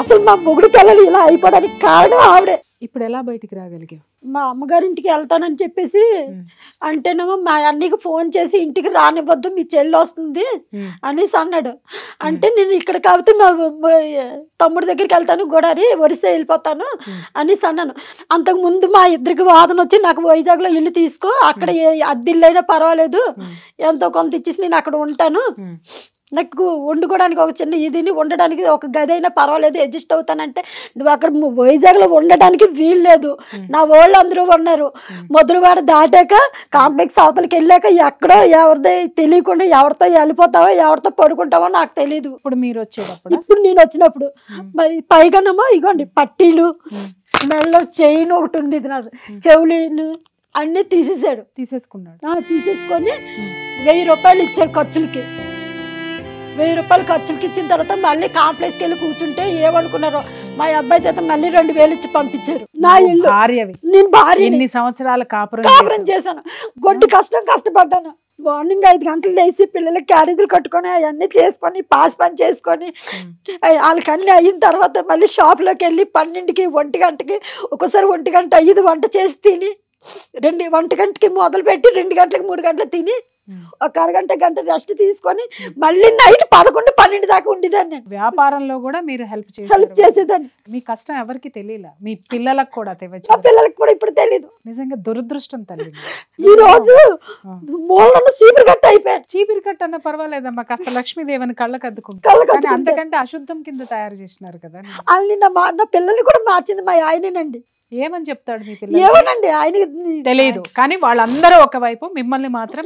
అసలు మా మొగుడు పిల్లలు ఇలా అయిపోవడానికి కారణం ఆవిడే. ఇప్పుడు ఎలా బయటికి రాగలిగావు? మా అమ్మగారింటికి వెళ్తానని చెప్పేసి అంటేనేమో మా అన్నయ్యకి ఫోన్ చేసి ఇంటికి రానివ్వద్దు, మీ చెల్లి వస్తుంది అనేసి అన్నాడు. అంటే నేను ఇక్కడ కాబట్టి మా తమ్ముడి దగ్గరికి వెళ్తాను, గోడారి ఒరిస్సా వెళ్ళిపోతాను అనేసి అన్నాను. అంతకు ముందు మా ఇద్దరికి వాదన వచ్చి నాకు వైజాగ్లో ఇల్లు తీసుకో, అక్కడ అద్దెల్లు అయినా పర్వాలేదు, ఎంతో కొంత ఇచ్చేసి నేను అక్కడ ఉంటాను, నాకు వండుకోవడానికి ఒక చిన్న ఇదిని ఉండడానికి ఒక గది అయినా పర్వాలేదు అడ్జస్ట్ అవుతానంటే, నువ్వు అక్కడ వైజాగ్లో ఉండడానికి వీలు లేదు, నా వాళ్ళు అందరూ ఉన్నారు, మొదలువాడ దాటాక కాంప్లెక్స్ అవతలకి వెళ్ళాక ఎక్కడో ఎవరిదో తెలియకుండా ఎవరితో వెళ్ళిపోతావో ఎవరితో పడుకుంటావో నాకు తెలియదు. ఇప్పుడు మీరు వచ్చేటప్పుడు, ఇప్పుడు నేను వచ్చినప్పుడు పైగానేమో ఇగోండి పట్టీలు, మెళ్ళ చైన్ ఒకటి ఉండేది, నాది చెవులు అన్నీ తీసేసుకొని 1000 రూపాయలు ఇచ్చాడు ఖర్చులకి. 1000 రూపాయలు ఖర్చులకి ఇచ్చిన తర్వాత మళ్ళీ కాంప్లెక్స్కి వెళ్ళి కూర్చుంటే ఏమనుకున్నారో మా అబ్బాయి చేత మళ్ళీ 2000 ఇచ్చి పంపించారు. నా ఇల్లు నేను భార్య, ఎన్ని సంవత్సరాలు కాపురం చేశాను, గొడ్డు కష్టపడ్డాను. మార్నింగ్ 5 గంటలు లేచి పిల్లలకి క్యారేజీలు కట్టుకొని అవన్నీ చేసుకొని పాస్ పని చేసుకొని వాళ్ళకి అన్నీ అయిన తర్వాత మళ్ళీ షాప్లోకి వెళ్ళి 12కి 1 గంటకి ఒక్కోసారి 1 గంట 5 వంట చేసి తిని 1 గంటకి మొదలు పెట్టి 2 గంటలకు 3 గంటలు తిని ఒక గంట రెస్ట్ తీసుకొని మళ్ళీ నైట్ 11, 12 దాకా ఉండేదాన్ని. వ్యాపారంలో కూడా మీరు హెల్ప్ చేసేదాన్ని. మీ కష్టం ఎవరికి తెలియలా, మీ పిల్లలకు కూడా పిల్లలకు కూడా ఇప్పుడు తెలియదు. నిజంగా దురదృష్టం తల్లి. ఈ రోజు చీపిరి కట్ట అయిపోయాడు. చీపిరి కట్ట అన్న పర్వాలేదమ్మా, కాస్త లక్ష్మీదేవిని కళ్ళకు అద్దుకుంటారు, అంతకంటే అశుద్ధం కింద తయారు చేసినారు కదా. వాళ్ళని నా పిల్లల్ని కూడా మార్చింది మా ఆయనేనండి. ఏమని చెప్తాడు మీ పిల్లలు? ఏమోనండి ఆయనకి తెలియదు, కానీ వాళ్ళందరూ ఒకవైపు, మిమ్మల్ని మాత్రం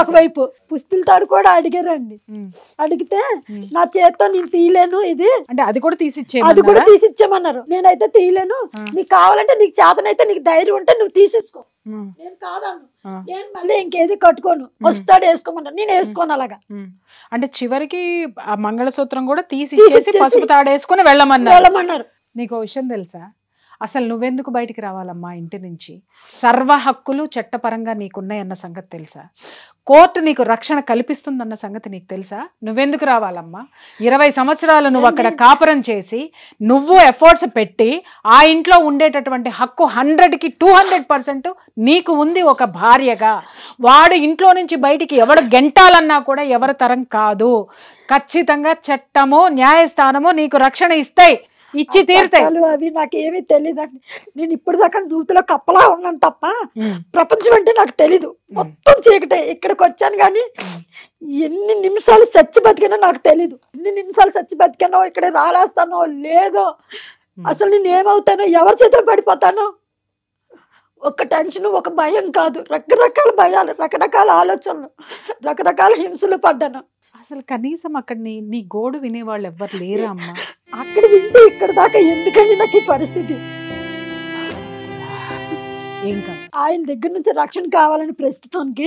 ఒకవైపు. పుస్తకాలు కూడా అడిగారండి. అడిగితే నా చేత్తో నేను తీయలేను ఇది అంటే, అది కూడా తీసిచ్చేమన్నారు. నేనైతే తీయలేను, నీకు కావాలంటే నీకు చేతనైతే నీకు ధైర్యం ఉంటే నువ్వు తీసేసుకో, నేను కాదన్ను, నేను మళ్ళీ ఇంకేది కట్టుకోను, వస్తాడు వేసుకోమన్నారు, నేను వేసుకోను. అలాగా అంటే చివరికి ఆ మంగళసూత్రం కూడా తీసి పసుపు తాడేసుకుని వెళ్ళమన్నారు. నీకు ఓ విషయం తెలుసా? అసలు నువ్వెందుకు బయటికి రావాలమ్మా ఇంటి నుంచి? సర్వ హక్కులు చట్టపరంగా నీకున్నాయన్న సంగతి తెలుసా? కోర్టు నీకు రక్షణ కల్పిస్తుందన్న సంగతి నీకు తెలుసా? నువ్వెందుకు రావాలమ్మా? 20 సంవత్సరాలు నువ్వు అక్కడ కాపురం చేసి నువ్వు ఎఫర్ట్స్ పెట్టి ఆ ఇంట్లో ఉండేటటువంటి హక్కు 100కి 200% నీకు ఉంది ఒక భార్యగా. వాడు ఇంట్లో నుంచి బయటికి ఎవడు గెంటాలన్నా కూడా ఎవరి తరం కాదు. ఖచ్చితంగా చట్టము న్యాయస్థానము నీకు రక్షణ ఇస్తాయి, ఇచ్చి తీరుతాయి. అవి నాకు ఏమీ తెలియదండి. నేను ఇప్పుడు దాకా నూతులో కప్పలా ఉన్నాను తప్ప ప్రపంచం అంటే నాకు తెలీదు. మొత్తం చీకటే. ఇక్కడికి వచ్చాను కానీ ఎన్ని నిమిషాలు చచ్చి బతికానో నాకు తెలీదు. ఎన్ని నిమిషాలు చచ్చి బతికానో, ఇక్కడ రాలేస్తానో లేదో, అసలు నేను ఏమవుతానో, ఎవరి చేతిలో పడిపోతానో, ఒక టెన్షన్, ఒక భయం కాదు, రకరకాల భయాలు, రకరకాల ఆలోచనలు, రకరకాల హింసలు పడ్డాను. అసలు కనీసం అక్కడ నీ గోడు వినేవాళ్ళు ఎవ్వరు లేరా అమ్మా? అక్కడ వింటే ఇక్కడ దాకా ఎందుకండి నాకు ఈ పరిస్థితి? ఏం కాదు, ఆయన దగ్గర నుంచి రక్షణ కావాలని ప్రస్తుతానికి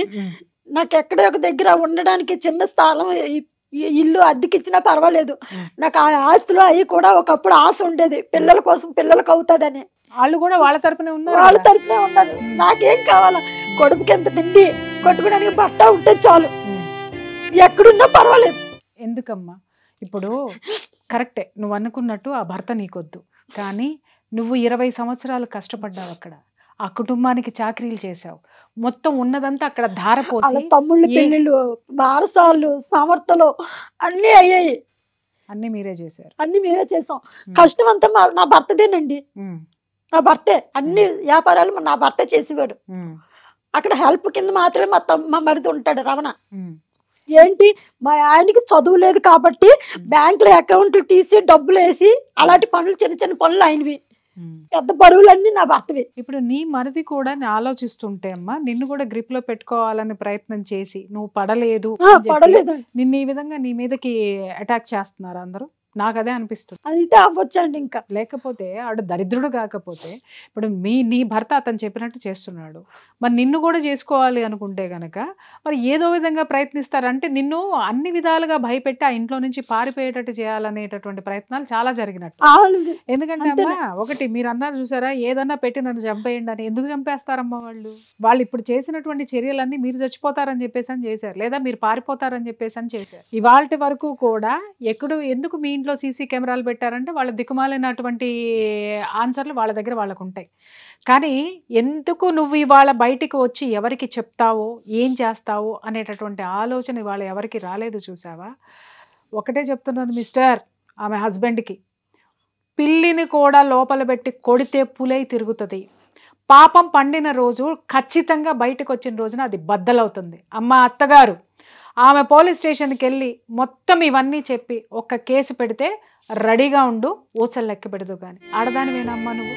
నాకు ఎక్కడో ఒక దగ్గర ఉండడానికి చిన్న స్థలం, ఇల్లు అద్దెకిచ్చినా పర్వాలేదు. నాకు ఆ ఆస్తులు అవి కూడా ఒకప్పుడు ఆశ ఉండేది, పిల్లల కోసం, పిల్లలకు అవుతుందని. వాళ్ళు కూడా వాళ్ళ తరపునే ఉన్నారు, వాళ్ళ తరపునే ఉన్నారు. నాకేం కావాలా? కొడుకుకి ఎంత తిండి, కొట్టుకోవడానికి బట్ట ఉంటే చాలు, ఎక్కడున్నా పర్వాలేదు. ఎందుకమ్మా? ఇప్పుడు కరెక్టే, నువ్వు అనుకున్నట్టు ఆ భర్త నీకొద్దు, కానీ నువ్వు 20 సంవత్సరాలు కష్టపడ్డావు అక్కడ, ఆ కుటుంబానికి చాకరీలు చేసావు, మొత్తం ఉన్నదంతా అక్కడ ధారపోసి, తమ్ముళ్ళు పెళ్ళిళ్ళు, బారసాలు, సమర్థలు అన్నీ అయ్యాయి. అన్ని మీరే చేశారు? అన్ని మేమే చేసాం. కష్టం అంతా నా భర్తదేనండి. నా భర్తే అన్ని వ్యాపారాలు నా భర్తే చేసేవాడు. అక్కడ హెల్ప్ కింద మాత్రమే మా మరిది ఉంటాడు రమణ. ఏంటి, మా ఆయనకి చదువు లేదు కాబట్టి బ్యాంకులో అకౌంట్లు తీసి డబ్బులు వేసి అలాంటి పనులు, చిన్న చిన్న పనులు ఆయనవి. పెద్ద బరువులన్నీ నా భర్తవి. ఇప్పుడు నీ మరిది కూడా ఆలోచిస్తుంటే అమ్మా, నిన్ను కూడా గ్రిప్ లో పెట్టుకోవాలని ప్రయత్నం చేసి నువ్వు పడలేదు, నిన్ను ఈ విధంగా నీ మీదకి అటాక్ చేస్తున్నారు అందరూ. నాకు అదే అనిపిస్తుంది. అయితే అవ్వచ్చండి. ఇంకా లేకపోతే ఆడు దరిద్రుడు కాకపోతే, ఇప్పుడు నీ భర్త అతను చెప్పినట్టు చేస్తున్నాడు, మరి నిన్ను కూడా చేసుకోవాలి అనుకుంటే గనక మరి ఏదో విధంగా ప్రయత్నిస్తారంటే నిన్ను అన్ని విధాలుగా భయపెట్టి ఆ ఇంట్లో నుంచి పారిపోయేటట్టు చేయాలనేటటువంటి ప్రయత్నాలు చాలా జరిగినట్టు. ఎందుకంటే అమ్మా, ఒకటి మీరు అన్నారు చూసారా, ఏదన్నా పెట్టి నన్ను చంపేయండి అని. ఎందుకు చంపేస్తారమ్మా వాళ్ళు ఇప్పుడు చేసినటువంటి చర్యలన్నీ మీరు చచ్చిపోతారని చెప్పేసి అని చేశారు, లేదా మీరు పారిపోతారని చెప్పేసి అని చేశారు. ఇవాళ వరకు కూడా ఎందుకు మీ ఇంట్లో సీసీ కెమెరాలు పెట్టారంటే వాళ్ళ దిక్కుమాలినటువంటి ఆన్సర్లు వాళ్ళ దగ్గర వాళ్ళకు ఉంటాయి. కానీ ఎందుకు నువ్వు ఇవాళ బయటికి వచ్చి ఎవరికి చెప్తావో, ఏం చేస్తావో అనేటటువంటి ఆలోచన ఇవాళ ఎవరికి రాలేదు చూసావా? ఒకటే చెప్తున్నాను మిస్టర్, ఆమె హస్బెండ్కి, పిల్లిని కూడా లోపల పెట్టి కొడితే పులై తిరుగుతుంది. పాపం పండిన రోజు ఖచ్చితంగా బయటకు వచ్చిన రోజున అది బద్దలవుతుంది. అమ్మ అత్తగారు, ఆమె పోలీస్ స్టేషన్కి వెళ్ళి మొత్తం ఇవన్నీ చెప్పి ఒక్క కేసు పెడితే రెడీగా ఉండు, ఊచలు లెక్క పెడదు. కానీ ఆడదానివేనమ్మా నువ్వు?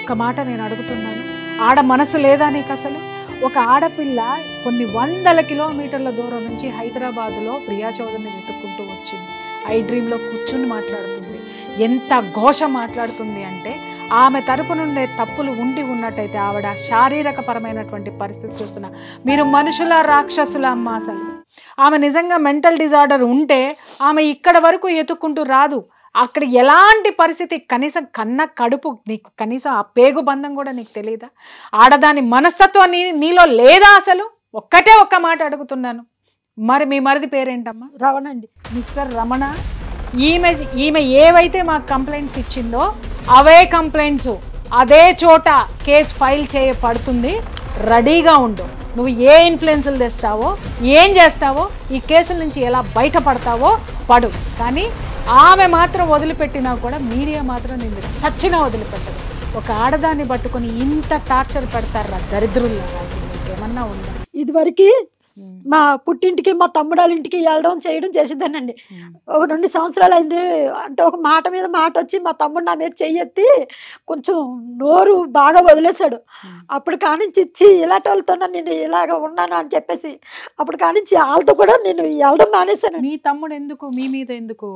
ఒక్క మాట నేను అడుగుతున్నాను, ఆడ మనసు లేదా నీకు అసలు? ఒక ఆడపిల్ల కొన్ని 100 కిలోమీటర్ల దూరం నుంచి హైదరాబాద్లో ప్రియా చౌదరిని వెతుక్కుంటూ వచ్చింది. ఐ డ్రీమ్లో కూర్చుని మాట్లాడుతుంది. ఎంత ఘోష మాట్లాడుతుంది అంటే, ఆమె తరపు నుండే తప్పులు ఉన్నట్టయితే ఆవిడ శారీరకపరమైనటువంటి పరిస్థితి చూస్తున్నా, మీరు మనుషుల రాక్షసుల అమ్మ. అసలు ఆమె నిజంగా మెంటల్ డిజార్డర్ ఉంటే ఆమె ఇక్కడ వరకు ఎత్తుక్కుంటూ రాదు. అక్కడ ఎలాంటి పరిస్థితి, కనీసం కన్న కడుపు నీకు, కనీసం ఆ పేగు బంధం కూడా నీకు తెలియదా? ఆడదాని మనస్తత్వం నీలో లేదా అసలు? ఒక్క మాట అడుగుతున్నాను. మరి మీ మరిది పేరేంటమ్మా? రమణ అండి. మిస్టర్ రమణ, ఈమె ఏవైతే మాకు కంప్లైంట్స్ ఇచ్చిందో అవే కంప్లైంట్స్ అదే చోట కేసు ఫైల్ చేయబడుతుంది. రెడీగా ఉండు. నువ్వు ఏ ఇన్ఫ్లుయెన్స్లు తెస్తావో, ఏం చేస్తావో, ఈ కేసుల నుంచి ఎలా బయటపడతావో పడు. కానీ ఆమె మాత్రం వదిలిపెట్టినా కూడా మీడియా మాత్రం నిన్ను చచ్చినా వదిలిపెట్టదు. ఒక ఆడదాన్ని పట్టుకొని ఇంత టార్చర్ పెడతారా దరిద్రుల్లా? అసలు నీకేమన్నా ఉందా? ఇదివరకు మా పుట్టింటికి, మా తమ్ముడాళ్ళ ఇంటికి వెళ్ళడం చేయడం చేసేదానండి. ఒక 2 సంవత్సరాలు అయింది. అంటే ఒక మాట మీద మాట వచ్చి మా తమ్ముడు నా మీద చెయ్యెత్తి కొంచెం నోరు బాగా వదిలేశాడు. అప్పుడు కానించి ఇచ్చి ఇలాంటి వాళ్ళతో నేను ఇలాగ ఉన్నాను అని చెప్పేసి అప్పుడు కానించి వాళ్ళతో కూడా నేను వెళ్ళడం మానేశాను. మీ తమ్ముడు ఎందుకు మీ మీద ఎందుకు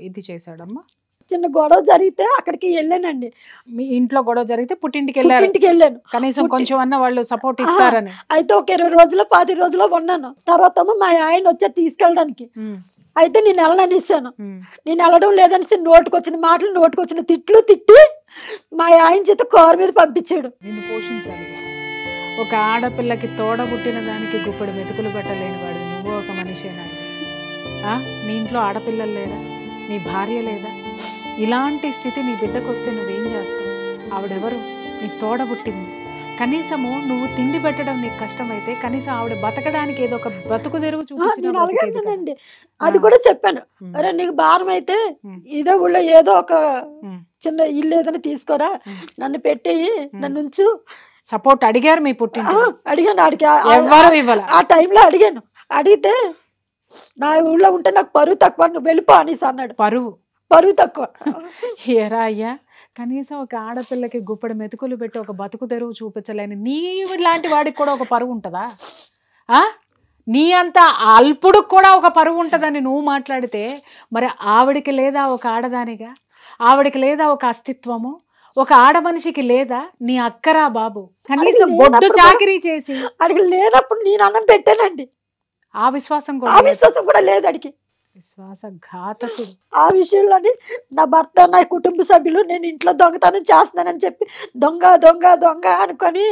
ఇది చేశాడమ్మా? చిన్న గొడవ జరిగితే అక్కడికి వెళ్ళానండి. మీ ఇంట్లో గొడవ జరిగితే పుట్టింటికి వెళ్ళాను. కనీసం కొంచెం అన్న వాళ్ళు సపోర్ట్ ఇస్తారని. అయితే ఒక 20 రోజులు 10 రోజులు ఉన్నాను. తర్వాత మా ఆయన వచ్చి తీసుకెళ్ళడానికి అయితే నేను వెళ్ళననిస్తాను. ఉమ్. నేను వెళ్ళడం లేదనేసి నోటికొచ్చిన మాటలు నోటికొచ్చిన తిట్లు తిట్టి మా ఆయన చేత కారు మీద పంపించాడు. నిన్ను పోషించాలి. ఒక ఆడపిల్లకి తోడబుట్టిన దానికి గుప్పెడు మెతుకులు పెట్టలేని వాడు నువ్వు ఒక మనిషేనా? నీ ఇంట్లో ఆడపిల్లలు లేరా? నీ భార్య లేదా? ఇలాంటి స్థితి నీ బిడ్డకు వస్తే నువ్వేం చేస్తావు? ఆవిడెవరు? నీ తోడబుట్టింది. కనీసము నువ్వు తిండి పెట్టడం నీకు కష్టమైతే కనీసం ఆవిడ బతకడానికి ఏదో ఒక బ్రతుకు తెరువు నేను చూపించిన అలాగేనండి. అది కూడా చెప్పాను. అరే నీకు భారం అయితే ఇదే ఊళ్ళో ఏదో ఒక చిన్న ఇల్లు ఏదైనా తీసుకోరా, నన్ను పెట్టేయి, నన్ను ఉంచు. సపోర్ట్ అడిగారు మీ పుట్టింటి? అడిగాను. అడిగి ఎవ్వరు ఇవ్వాల. ఆ టైంలో అడిగాను. అడిగితే నా ఊళ్ళో ఉంటే నాకు పరువు తక్కువ, నువ్వు వెళ్ళిపో అనేసి అన్నాడు. పరువు తక్కువ. ఎరా అయ్యా, కనీసం ఒక ఆడపిల్లకి గుప్పెడు మెతుకులు పెట్టి ఒక బతుకు తెరువు చూపించలేని నీ లాంటి వాడికి కూడా ఒక పరువు ఉంటుందా? నీ అంత అల్పుడు కూడా ఒక పరువు ఉంటుందని నువ్వు మాట్లాడితే మరి ఆవిడికి లేదా ఒక ఆడదానిగా? ఆవిడికి లేదా ఒక అస్తిత్వము? ఒక ఆడ మనిషికి లేదా? నీ అక్కరా బాబు కనీసం బొడ్డు చాకిరీ చేసి అడిగి లేనప్పుడు నేను అన్నం పెట్టానండి. ఆ విశ్వాసం కూడా లేదు అడిగి. విశ్వాసఘాతకుడు. ఆ విషయంలోని నా భర్త, నా కుటుంబ సభ్యులు నేను ఇంట్లో దొంగతనం చేస్తున్నానని చెప్పి దొంగ దొంగ దొంగ అనుకొని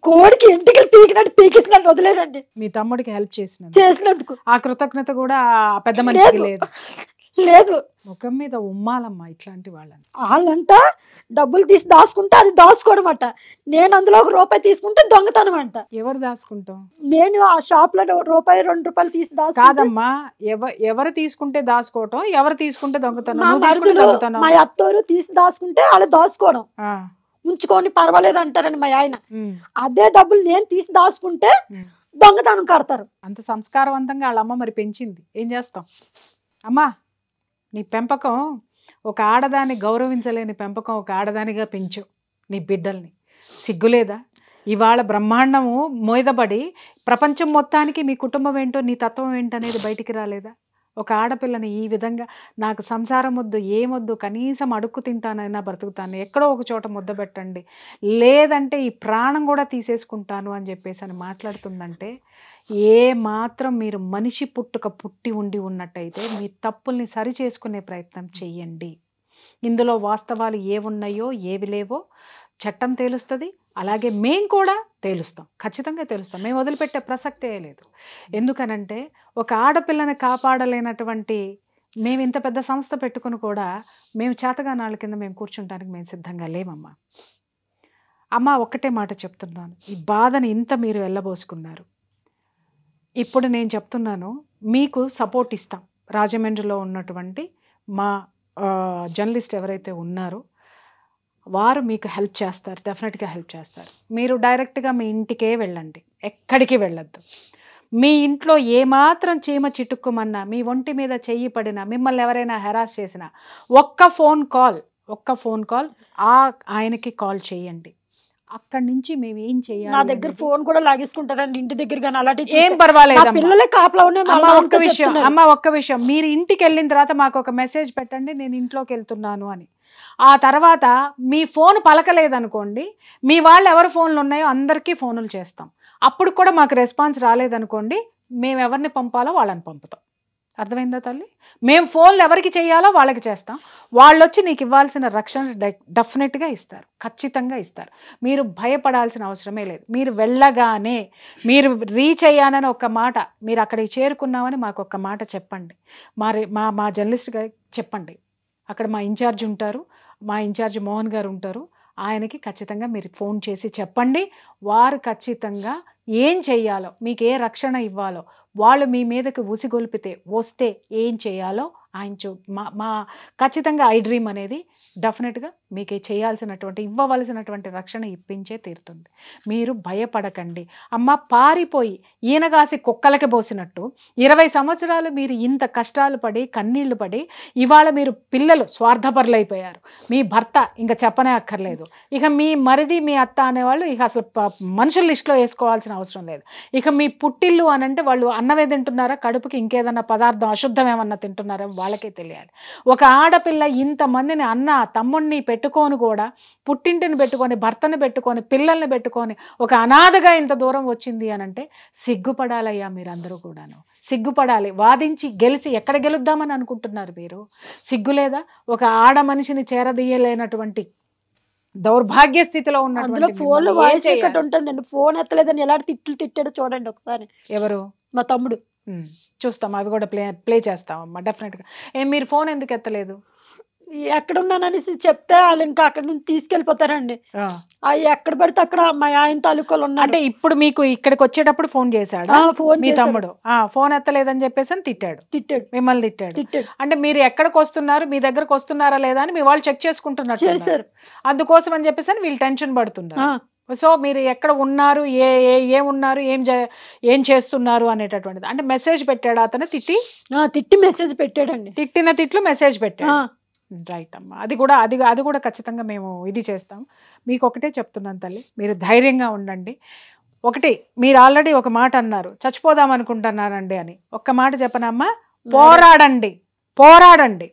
కోడికి ఇంటికి పీకినట్టు పీకిసినట్టు వదిలేదండి. మీ తమ్ముడికి హెల్ప్ చేసినందుకు ఆ కృతజ్ఞత కూడా పెద్ద మనిషికి లేదు. ముఖం మీద ఉమ్మాలమ్మా ఇట్లాంటి వాళ్ళని. వాళ్ళంట డబ్బులు తీసి దాచుకుంటే అది దాచుకోవడం అంట. నేను అందులో ₹1 తీసుకుంటే దొంగతనం అంట. ఎవరు దాచుకుంటాం? నేను ఆ షాప్ లో ₹1 ₹2 తీసి కాదమ్మా, ఎవరు తీసుకుంటే దాచుకోవటం, ఎవరు తీసుకుంటే దొంగతనం? మా అత్తోరు తీసి దాచుకుంటే వాళ్ళు దాచుకోవడం, ఉంచుకొని పర్వాలేదు అంటారని మా ఆయన. అదే డబ్బులు నేను తీసి దాచుకుంటే దొంగతనం కడతారు. అంత సంస్కారవంతంగా వాళ్ళ అమ్మ మరి పెంచింది. ఏం చేస్తాం అమ్మా? నీ పెంపకం ఒక ఆడదాన్ని గౌరవించలేని పెంపకం ఒక ఆడదానిగా పెంచు నీ బిడ్డల్ని. సిగ్గులేదా? ఇవాళ బ్రహ్మాండము మోయదబడి ప్రపంచం మొత్తానికి మీ కుటుంబం ఏంటో, నీ తత్వం ఏంటనేది బయటికి రాలేదా? ఒక ఆడపిల్లని ఈ విధంగా నాకు సంసారం వద్దు, ఏమొద్దు, కనీసం అడుక్కు తింటానైనా బ్రతుకుతాను, ఎక్కడో ఒక చోట ముద్ద పెట్టండి, లేదంటే ఈ ప్రాణం కూడా తీసేసుకుంటాను అని చెప్పేసి అని మాట్లాడుతుందంటే ఏ మాత్రం మీరు మనిషి పుట్టి ఉన్నట్టయితే మీ తప్పుల్ని సరి చేసుకునే ప్రయత్నం చెయ్యండి. ఇందులో వాస్తవాలు ఏవున్నాయో ఏవి లేవో చట్టం తేలుస్తుంది, అలాగే మేం కూడా తేలుస్తాం, ఖచ్చితంగా తేలుస్తాం. మేము వదిలిపెట్టే ప్రసక్తే లేదు. ఎందుకనంటే ఒక ఆడపిల్లని కాపాడలేనటువంటి మేము ఇంత పెద్ద సంస్థ పెట్టుకుని కూడా మేము చేతగానాళ్ళ కింద మేము కూర్చుంటానికి మేము సిద్ధంగా లేమమ్మా. అమ్మ ఒక్కటే మాట చెప్తున్నాను, ఈ బాధని ఇంత మీరు వెళ్ళబోసుకున్నారు. ఇప్పుడు నేను చెప్తున్నాను, మీకు సపోర్ట్ ఇస్తాం. రాజమండ్రిలో ఉన్నటువంటి మా జర్నలిస్ట్ ఎవరైతే ఉన్నారో వారు మీకు హెల్ప్ చేస్తారు, డెఫినెట్గా హెల్ప్ చేస్తారు. మీరు డైరెక్ట్గా మీ ఇంటికే వెళ్ళండి, ఎక్కడికి వెళ్ళొద్దు. మీ ఇంట్లో ఏమాత్రం చీమ చిటుక్కుమన్నా, మీ ఒంటి మీద చెయ్యి పడినా, మిమ్మల్ని ఎవరైనా హెరాస్ చేసినా ఒక్క ఫోన్ కాల్ ఆయనకి కాల్ చేయండి. అక్కడి నుంచి మేము ఏం చేయాలి? నా దగ్గర ఫోన్ కూడా లాగేసుకుంటారండి ఇంటి దగ్గర. కానీ అలాంటి ఏం పర్వాలేదు, పిల్లలే కాపలా ఉన్నాయి. ఒక్క విషయం, మీరు ఇంటికి వెళ్ళిన తర్వాత మాకు ఒక మెసేజ్ పెట్టండి, నేను ఇంట్లోకి వెళ్తున్నాను అని. ఆ తర్వాత మీ ఫోన్ పలకలేదనుకోండి, మీ వాళ్ళు ఎవరి ఫోన్లు ఉన్నాయో అందరికీ ఫోన్లు చేస్తాం. అప్పుడు కూడా మాకు రెస్పాన్స్ రాలేదనుకోండి, మేము ఎవరిని పంపాలో వాళ్ళని పంపుతాం. అర్థమైందా తల్లి? మేము ఫోన్లు ఎవరికి చేయాలో వాళ్ళకి చేస్తాం. వాళ్ళు వచ్చి నీకు ఇవ్వాల్సిన రక్షణ డెఫినెట్గా ఇస్తారు, ఖచ్చితంగా ఇస్తారు. మీరు భయపడాల్సిన అవసరమే లేదు. మీరు వెళ్ళగానే మీరు రీచ్ అయ్యానని ఒక మాట, మీరు అక్కడికి చేరుకున్నామని మాకు ఒక మాట చెప్పండి. మా జర్నలిస్ట్ గారికి చెప్పండి. అక్కడ మా ఇన్ఛార్జ్ ఉంటారు, మా ఇన్ఛార్జ్ మోహన్ గారు ఉంటారు. ఆయనకి ఖచ్చితంగా మీరు ఫోన్ చేసి చెప్పండి. వారు ఖచ్చితంగా ఏం చెయ్యాలో, మీకు ఏ రక్షణ ఇవ్వాలో, వాళ్ళు మీ మీదకి ఉసిగొల్పితే వస్తే ఏం చేయాలో ఆయన మా ఖచ్చితంగా ఐ డ్రీమ్ అనేది డెఫినెట్గా మీకు చేయాల్సినటువంటి ఇవ్వవలసినటువంటి రక్షణ ఇప్పించే తీరుతుంది. మీరు భయపడకండి అమ్మ. పారిపోయి ఈనగాసి కుక్కలకి పోసినట్టు 20 సంవత్సరాలు మీరు ఇంత కష్టాలు పడి కన్నీళ్లు పడి ఇవాళ మీరు పిల్లలు స్వార్థపరులైపోయారు. మీ భర్త ఇంకా చెప్పనే అక్కర్లేదు. ఇక మీ మరిది మీ అత్త అనేవాళ్ళు ఇక అసలు మనుషుల లిస్టులో వేసుకోవాల్సిన అవసరం లేదు. ఇక మీ పుట్టిల్లు అని అంటే వాళ్ళు అన్నమే తింటున్నారా, కడుపుకి ఇంకేదన్నా పదార్థం అశుద్ధం ఏమన్నా తింటున్నారా వాళ్ళకే తెలియాలి. ఒక ఆడపిల్ల ఇంతమందిని అన్న తమ్ముడిని పెట్టుకుని పెట్టుకొని కూడా, పుట్టింటిని పెట్టుకొని, భర్తని పెట్టుకొని, పిల్లల్ని పెట్టుకొని ఒక అనాథగా ఇంత దూరం వచ్చింది అనంటే సిగ్గుపడాలయ్యా మీరందరూ కూడాను. సిగ్గుపడాలి. వాదించి గెలిచి ఎక్కడ గెలుద్దామని అనుకుంటున్నారు మీరు? సిగ్గు లేదా? ఒక ఆడ మనిషిని చేరదీయలేనటువంటి దౌర్భాగ్య స్థితిలో అందులో ఉన్నటువంటి ఫోన్ లో మిమ్మల్ని ఏం వాయిస్ చేయాలి? ఎక్కడ ఉంటుందండి, ఫోన్ ఎత్తలేదని ఎలాంటి తిట్లు తిట్టాడో చూడండి ఒకసారి ఎవరు? మా తమ్ముడు. చూస్తాం, అవి కూడా ప్లే చేస్తామమ్మా డెఫినెట్గా. మీరు ఫోన్ ఎందుకు ఎత్తలేదు? ఎక్కడున్నాననేసి చెప్తే వాళ్ళు ఇంకా అక్కడి నుంచి తీసుకెళ్ళిపోతారండి. అవి ఎక్కడ పడితే అక్కడ మా ఆయన తాలూకాలు ఉన్నారు. అంటే ఇప్పుడు మీకు ఇక్కడికి వచ్చేటప్పుడు ఫోన్ చేశాడా ఫోన్ మీ తమ్ముడు? ఫోన్ ఎత్తలేదని చెప్పేసి అని తిట్టాడు, తిట్టాడు, మిమ్మల్ని తిట్టాడు. తిట్టాడు. అంటే మీరు ఎక్కడికి వస్తున్నారు, మీ దగ్గరకు వస్తున్నారా లేదా అని మీ వాళ్ళు చెక్ చేసుకుంటున్నారు, చేశారు. అందుకోసం అని చెప్పేసి అని వీళ్ళు టెన్షన్ పడుతున్నారు. సో మీరు ఎక్కడ ఉన్నారు, ఏమున్నారు, ఏం చేస్తున్నారు అనేటటువంటిది. అంటే మెసేజ్ పెట్టాడు అతను, తిట్టి మెసేజ్ పెట్టాడండి. తిట్టిన తిట్లు మెసేజ్ పెట్టాడు. రైట్ అమ్మా, అది కూడా ఖచ్చితంగా మేము ఇది చేస్తాం. మీకు ఒకటే చెప్తున్నాను తల్లి, మీరు ధైర్యంగా ఉండండి. ఒకటి, మీరు ఆల్రెడీ ఒక మాట అన్నారు, చచ్చిపోదాం అనుకుంటున్నానండి అని. ఒక్క మాట చెప్పనమ్మా, పోరాడండి, పోరాడండి,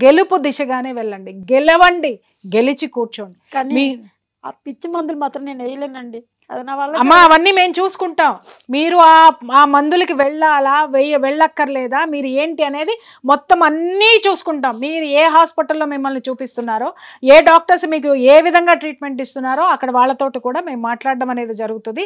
గెలుపు దిశగానే వెళ్ళండి, గెలవండి, గెలిచి కూర్చోండి. కానీ ఆ పిచ్చి మందులు మాత్రం నేను వేయలేనండి. అమ్మా అవన్నీ మేము చూసుకుంటాం. మీరు ఆ మందులకి వెళ్ళాలా, వెళ్ళక్కర్లేదా, మీరు ఏంటి అనేది మొత్తం అన్నీ చూసుకుంటాం. మీరు ఏ హాస్పిటల్లో మిమ్మల్ని చూపిస్తున్నారో, ఏ డాక్టర్స్ మీకు ఏ విధంగా ట్రీట్మెంట్ ఇస్తున్నారో అక్కడ వాళ్ళతోటి కూడా మేము మాట్లాడడం అనేది జరుగుతుంది.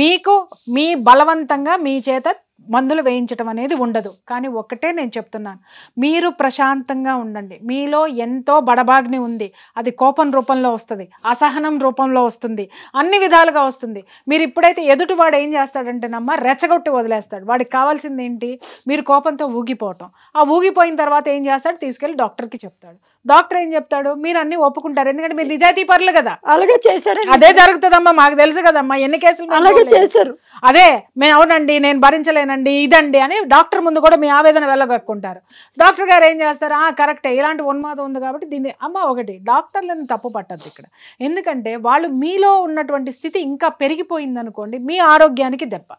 మీకు మీ బలవంతంగా మీ చేత మందులు వేయించడం అనేది ఉండదు. కానీ ఒక్కటే నేను చెప్తున్నాను, మీరు ప్రశాంతంగా ఉండండి. మీలో ఎంతో బడబాగ్ని ఉంది, అది కోపం రూపంలో వస్తుంది, అసహనం రూపంలో వస్తుంది, అన్ని విధాలుగా వస్తుంది. మీరు ఇప్పుడైతే ఎదుటి వాడు ఏం చేస్తాడంటేనమ్మా, రెచ్చగొట్టి వదిలేస్తాడు. వాడికి కావాల్సింది ఏంటి, మీరు కోపంతో ఊగిపోవటం. ఆ ఊగిపోయిన తర్వాత ఏం చేస్తాడు, తీసుకెళ్ళి డాక్టర్కి చెప్తాడు. డాక్టర్ ఏం చెప్తాడు, మీరు అన్ని ఒప్పుకుంటారు, ఎందుకంటే మీరు నిజాయితీ పరులు కదా. అలాగే చేశారు. అదే జరుగుతుందమ్మా, మాకు తెలుసు కదమ్మా, ఎన్ని కేసులు అలాగే చేశారు. అదే మేము అవునండి నేను భరించలేనండి ఇదండి అని డాక్టర్ ముందు కూడా మీ ఆవేదన వెళ్ళగక్కుంటారు. డాక్టర్ గారు ఏం చేస్తారు, కరెక్టే ఇలాంటి ఉన్మాదం ఉంది కాబట్టి దీన్ని ఒకటి డాక్టర్లను తప్పు పట్టద్దు ఇక్కడ. ఎందుకంటే వాళ్ళు మీలో ఉన్నటువంటి స్థితి ఇంకా పెరిగిపోయింది అనుకోండి, మీ ఆరోగ్యానికి దెబ్బ.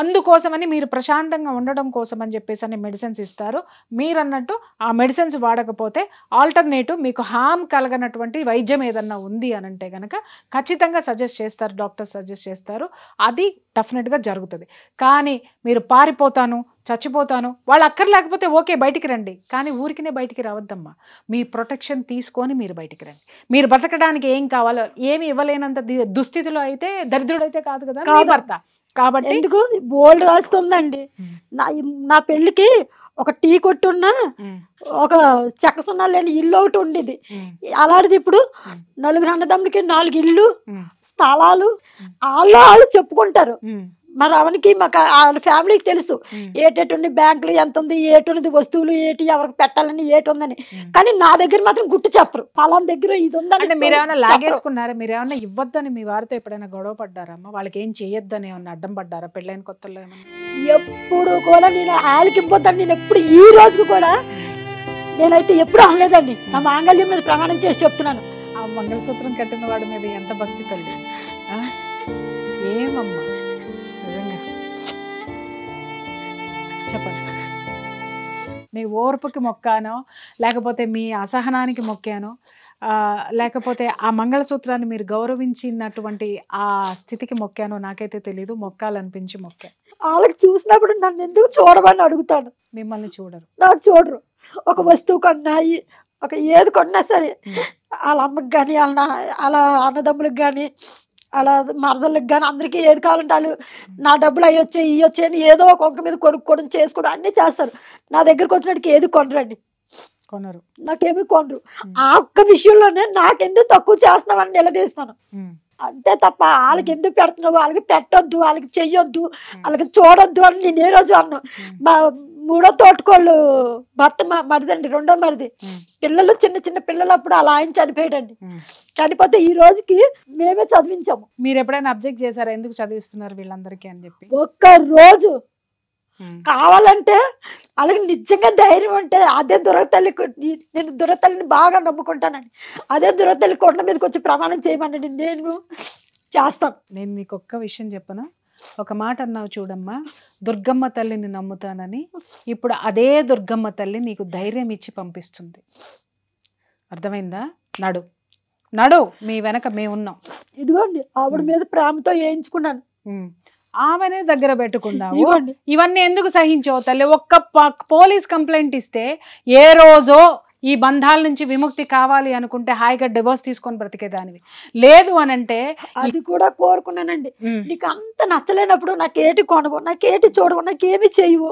అందుకోసమని మీరు ప్రశాంతంగా ఉండడం కోసం అని చెప్పేసి అని మెడిసిన్స్ ఇస్తారు. మీరన్నట్టు ఆ మెడిసిన్స్ వాడకపోతే ఆల్టర్నేటివ్ మీకు హామ్ కలగనటువంటి వైద్యం ఏదన్నా ఉంది అని అంటే కనుక ఖచ్చితంగా సజెస్ట్ చేస్తారు, డాక్టర్ సజెస్ట్ చేస్తారు. అది డెఫినెట్గా జరుగుతుంది. కానీ మీరు పారిపోతాను, చచ్చిపోతాను, వాళ్ళు అక్కర్లేకపోతే ఓకే బయటికి రండి, కానీ ఊరికినే బయటికి రావద్దమ్మా. మీ ప్రొటెక్షన్ తీసుకొని మీరు బయటికి రండి. మీరు బతకడానికి ఏం కావాలో ఏమి ఇవ్వలేనంత దుస్థితిలో అయితే దరిద్రుడైతే కాదు కదా మీ భర్త. కాబట్టి ఎందుకు బోల్డ్ రాస్తుందండి. నా పెళ్లికి ఒక టీ కొట్టున్నా, ఒక చెక్క సున్నా లేని ఇల్లు ఒకటి ఉండేది. అలాంటిది ఇప్పుడు 4 అన్నదమ్ములకి 4 ఇల్లు, స్థలాలు, వాళ్ళు చెప్పుకుంటారు. మరి అవనికి మాకు వాళ్ళ ఫ్యామిలీకి తెలుసు ఏటేటుంది, బ్యాంకులు ఎంత ఉంది, ఏటున్నది, వస్తువులు ఏటి, ఎవరికి పెట్టాలని ఏటి ఉందని. కానీ నా దగ్గర మాత్రం గుట్టు చెప్పరు, పలానా దగ్గర ఇది ఉందని. మీరేమైనా లాగేసుకున్నారా, మీరేమైనా ఇవ్వద్దని మీ వారితో ఎప్పుడైనా గొడవ పడ్డారమ్మా? వాళ్ళకి ఏం చేయొద్దని ఏమన్నా అడ్డం పడ్డారా పెళ్ళైన కొత్తలో? ఎప్పుడు కూడా నేను వాళ్ళకి ఇవ్వద్దని నేను ఎప్పుడు ఈ రోజుకు కూడా నేనైతే ఎప్పుడు అనలేదండి. నా మాంగళ్యం మీద ప్రమాణం చేసి చెప్తున్నాను. ఆ మంగళసూత్రం కట్టిన వాడి మీద ఎంత భక్తి తల్లి. ఏమమ్మా నిజంగా చెప్పండి. మీ ఓర్పుకి మొక్కానో, లేకపోతే మీ అసహనానికి మొక్కానో, లేకపోతే ఆ మంగళసూత్రాన్ని మీరు గౌరవించినటువంటి ఆ స్థితికి మొక్కానో నాకైతే తెలీదు. మొక్కాలనిపించి మొక్కా. వాళ్ళకి చూసినప్పుడు నన్ను ఎందుకు చూడమని అడుగుతాను. మిమ్మల్ని చూడరు, నాకు చూడరు. ఒక వస్తువు కొన్నాయి, ఒక ఏది కొన్నా సరే వాళ్ళ అమ్మకి కానీ వాళ్ళ అన్నదమ్ములకు కానీ అలా మరదళ్ళకి కానీ అందరికీ ఏది కావాలంటే వాళ్ళు నా డబ్బులు అవి వచ్చాయి ఇవి వచ్చాయని ఏదో ఒక వంక మీద కొనుక్కోవడం చేసుకోవడం అన్నీ చేస్తారు. నా దగ్గరకు వచ్చినట్టుకి ఏది కొనరండి, కొనరు, నాకేమీ కొనరు. ఆ ఒక్క విషయంలోనే నాకెందుకు తక్కువ చేస్తున్నామని నిలదీస్తాను అంతే తప్ప వాళ్ళకి ఎందుకు పెడుతున్నావు, వాళ్ళకి పెట్టొద్దు, వాళ్ళకి చెయ్యొద్దు, వాళ్ళకి చూడొద్దు అని నేను ఏ రోజు అన్నాను. మా 3వ తోటకోళ్ళు భర్త మరిదండి, 2వ మరిది, పిల్లలు చిన్న చిన్న పిల్లలు అప్పుడు అలా ఆయన చనిపోయాడండి. చనిపోతే ఈ రోజుకి మేమే చదివించాము. మీరు ఎప్పుడైనా అబ్జెక్ట్ చేశారా ఎందుకు చదివిస్తున్నారు వీళ్ళందరికీ అని చెప్పి? ఒక్క రోజు కావాలంటే అలాగే నిజంగా ధైర్యం ఉంటే అదే దురతల్లి, నేను దురతల్లిని బాగా నమ్ముకుంటానండి, అదే దురతల్లి కొండ మీదకి వచ్చి ప్రమాణం చేయమనండి, నేను చేస్తాను. నేను నీకు ఒక్క విషయం చెప్పనా, ఒక మాట అన్నావు చూడమ్మా, దుర్గమ్మ తల్లిని నమ్ముతానని. ఇప్పుడు అదే దుర్గమ్మ తల్లి నీకు ధైర్యం ఇచ్చి పంపిస్తుంది. అర్థమైందా? నడు నడు, మీ వెనక మేము ఉన్నాం. ఇదిగోండి ఆవిడ మీద ప్రేమతో వేయించుకున్నాను. ఆమెనే దగ్గర పెట్టుకున్నావు. ఇదిగోండి ఇవన్నీ ఎందుకు సహించావు తల్లి? ఒక్క పోలీస్ కంప్లైంట్ ఇస్తే ఏ రోజో ఈ బంధాల నుంచి విముక్తి కావాలి అనుకుంటే హాయిగా డివోర్స్ తీసుకొని బ్రతికేదానివి. లేదు అనంటే అది కూడా కోరుకున్నానండి. నీకు అంత నచ్చలేనప్పుడు నాకేటి కొనవు, నాకేటి చూడవు, నాకేమి చేయవు,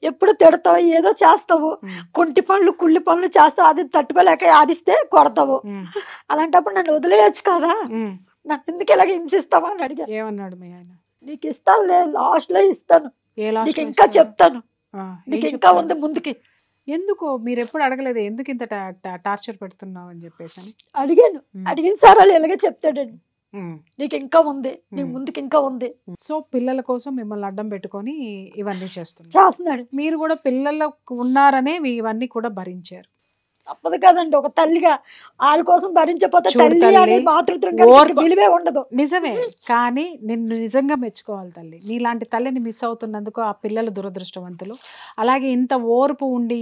ఎప్పుడు తిడతావు, ఏదో చేస్తావు, కుంటి పనులు కుళ్ళి పనులు చేస్తావు, అది తట్టుకోలేక ఆడిస్తే కొడతావు. అలాంటప్పుడు నన్ను వదిలేయచ్చు కదా, నన్ను ఎందుకు ఇలాగ హింసిస్తావా అని అడిగా. ఏమన్నాడు మీ ఆయన? నీకు ఇస్తాను, లాస్ట్ లో ఇస్తాను, నీకు ఇంకా చెప్తాను, నీకు ఇంకా ఉంది ముందుకి. ఎందుకు మీరు ఎప్పుడు అడగలేదు ఎందుకు ఇంత టార్చర్ పెడుతున్నావు అని చెప్పేసి? అడిగాను, అడిగిన సార్ వాళ్ళు ఇలాగే చెప్తాడండి, నీకు ఇంకా ఉంది, నీకు ముందుకి ఇంకా ఉంది. సో పిల్లల కోసం మిమ్మల్ని అడ్డం పెట్టుకొని ఇవన్నీ చేస్తున్నాడు. మీరు కూడా పిల్లలకు ఉన్నారనే ఇవన్నీ కూడా భరించారు. తప్పదు కదండి, ఒక తల్లిగా వాళ్ళ కోసం భరించకపోతే తల్లి అనే మాతృత్వంగా విలువే ఉండదు. నిజమే, కానీ నిన్ను నిజంగా మెచ్చుకోవాలి తల్లి. నీలాంటి తల్లిని మిస్ అవుతున్నందుకు ఆ పిల్లలు దురదృష్టవంతులు. అలాగే ఇంత ఓర్పు ఉండి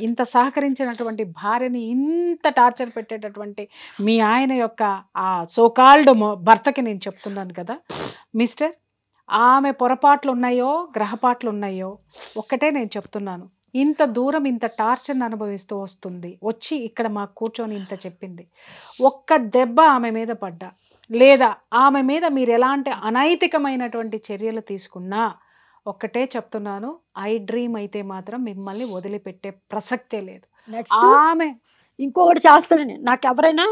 ఇంత సహకరించినటువంటి భార్యని ఇంత టార్చర్ పెట్టేటటువంటి మీ ఆయన యొక్క ఆ సోకాల్డ్ భర్తకి నేను చెప్తున్నాను కదా మిస్టర్, ఆమె పొరపాట్లు ఉన్నాయో గ్రహపాట్లు ఉన్నాయో ఒక్కటే నేను చెప్తున్నాను, ఇంత దూరం ఇంత టార్చర్ని అనుభవిస్తూ వచ్చి ఇక్కడ మాకు కూర్చొని ఇంత చెప్పింది. ఒక్క దెబ్బ ఆమె మీద పడ్డా లేదా ఆమె మీద మీరు ఎలాంటి అనైతికమైనటువంటి చర్యలు తీసుకున్నా ఒక్కటే చెప్తున్నాను, ఐ డ్రీమ్ అయితే మాత్రం మిమ్మల్ని వదిలిపెట్టే ప్రసక్తే లేదు. ఆమె ఇంకొకటి చేస్తానని, నాకు ఎవరైనా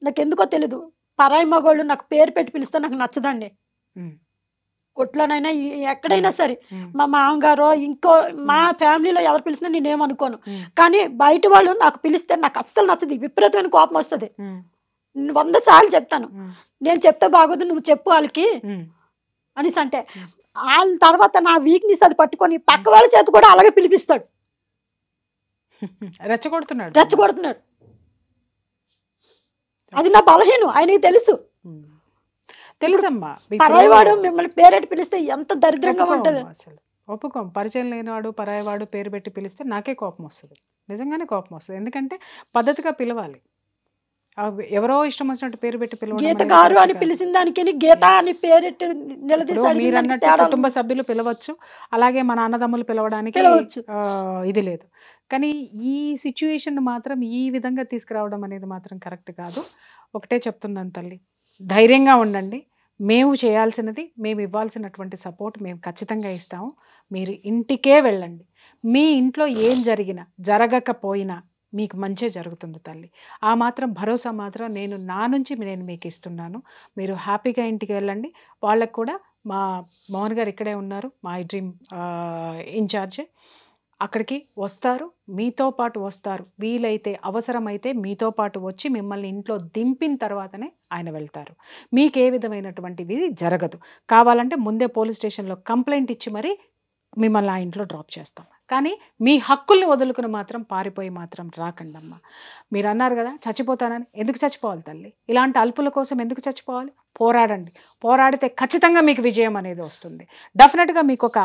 నాకు ఎందుకో తెలీదు, పరాయి మగోళ్ళు నాకు పేరు పెట్టి పిలిస్తే నాకు నచ్చదండి. కొట్లోనైనా ఎక్కడైనా సరే, మా మామగారు ఇంకో మా ఫ్యామిలీలో ఎవరు పిలిచినా నేనేమనుకోను, కానీ బయట వాళ్ళు నాకు పిలిస్తే నాకు అస్సలు నచ్చదు, విపరీతమైన కోపం వస్తుంది. 100 సార్లు చెప్తాను, నేను చెప్తే బాగోదు నువ్వు చెప్పు వాళ్ళకి అనేసి అంటే, వాళ్ళ తర్వాత నా వీక్నెస్ అది పట్టుకొని పక్క వాళ్ళ చేత కూడా అలాగే పిలిపిస్తాడు, రెచ్చగొడుతున్నాడు. అది నా బలహీనం, ఆయనకి తెలుసు. తెలుసమ్మా, పరాయివాడు మిమ్మల్ని పేరెట్టి పిలిస్తే ఎంత దరిద్రంగా ఉంటుంది. అసలు ఒప్పుకోం, పరిచయం లేనివాడు పరాయివాడు పేరు పెట్టి పిలిస్తే నాకే కోపం వస్తుంది, నిజంగానే కోపం వస్తుంది. ఎందుకంటే పద్ధతిగా పిలవాలి, ఎవరో ఇష్టం వచ్చినట్టు పేరు పెట్టి పిలవడం. గీత గారు అని పిలిచిన దానికి గీత అని పేరెట్టి నిలదీశాడు. మీరు అన్నట్టు కుటుంబ సభ్యులు పిలవచ్చు, అలాగే మన అన్నదమ్ములు పిలవడానికి ఇది లేదు. కానీ ఈ సిచ్యుయేషన్ మాత్రం ఈ విధంగా తీసుకురావడం అనేది మాత్రం కరెక్ట్ కాదు. ఒకటే చెప్తున్నాను తల్లి, ధైర్యంగా ఉండండి. మేము చేయాల్సినది, మేము ఇవ్వాల్సినటువంటి సపోర్ట్ మేము ఖచ్చితంగా ఇస్తాము. మీరు ఇంటికే వెళ్ళండి, మీ ఇంట్లో ఏం జరిగినా జరగకపోయినా మీకు మంచి జరుగుతుంది తల్లి. ఆ మాత్రం భరోసా మాత్రం నా నుంచి నేను మీకు ఇస్తున్నాను. మీరు హ్యాపీగా ఇంటికి వెళ్ళండి. వాళ్ళకు కూడా మా మోహన్ గారు ఇక్కడే ఉన్నారు, మా ఐ డ్రీమ్ ఇన్ఛార్జ్, అక్కడికి వస్తారు, మీతో పాటు వస్తారు. వీలైతే అవసరమైతే మీతో పాటు వచ్చి మిమ్మల్ని ఇంట్లో దింపిన తర్వాతనే ఆయన వెళ్తారు. మీకు ఏ విధమైనటువంటివి జరగదు. కావాలంటే ముందే పోలీస్ స్టేషన్లో కంప్లైంట్ ఇచ్చి మరి మిమ్మల్ని ఆ ఇంట్లో డ్రాప్ చేస్తాం. కానీ మీ హక్కుల్ని వదులుకుని మాత్రం పారిపోయి మాత్రం రాకండమ్మా. మీరు అన్నారు కదా చచ్చిపోతానని, ఎందుకు చచ్చిపోవాలి తల్లి? ఇలాంటి అల్పుల కోసం ఎందుకు చచ్చిపోవాలి? పోరాడండి, పోరాడితే ఖచ్చితంగా మీకు విజయం అనేది వస్తుంది. డెఫినెట్గా మీకు ఒక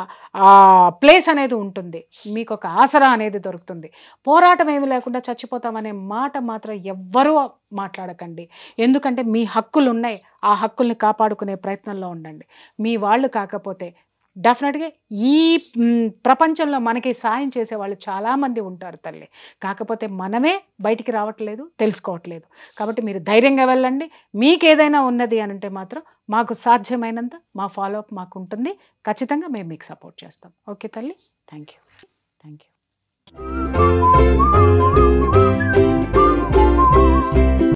ప్లేస్ అనేది ఉంటుంది, మీకు ఒక ఆసరా అనేది దొరుకుతుంది. పోరాటం ఏమి లేకుండా చచ్చిపోతామనే మాట మాత్రం ఎవ్వరూ మాట్లాడకండి. ఎందుకంటే మీ హక్కులు ఉన్నాయి, ఆ హక్కుల్ని కాపాడుకునే ప్రయత్నంలో ఉండండి. మీ వాళ్ళు కాకపోతే డెఫినెట్గా ఈ ప్రపంచంలో మనకి సాయం చేసే వాళ్ళు చాలామంది ఉంటారు తల్లి, కాకపోతే మనమే బయటికి రావట్లేదు, తెలుసుకోవట్లేదు. కాబట్టి మీరు ధైర్యంగా వెళ్ళండి. మీకు ఏదైనా ఉన్నది అని అంటే మాత్రం మాకు సాధ్యమైనంత మా ఫాలోఅప్ మాకు ఉంటుంది, ఖచ్చితంగా మేము మీకు సపోర్ట్ చేస్తాం. ఓకే తల్లి, థ్యాంక్ యూ.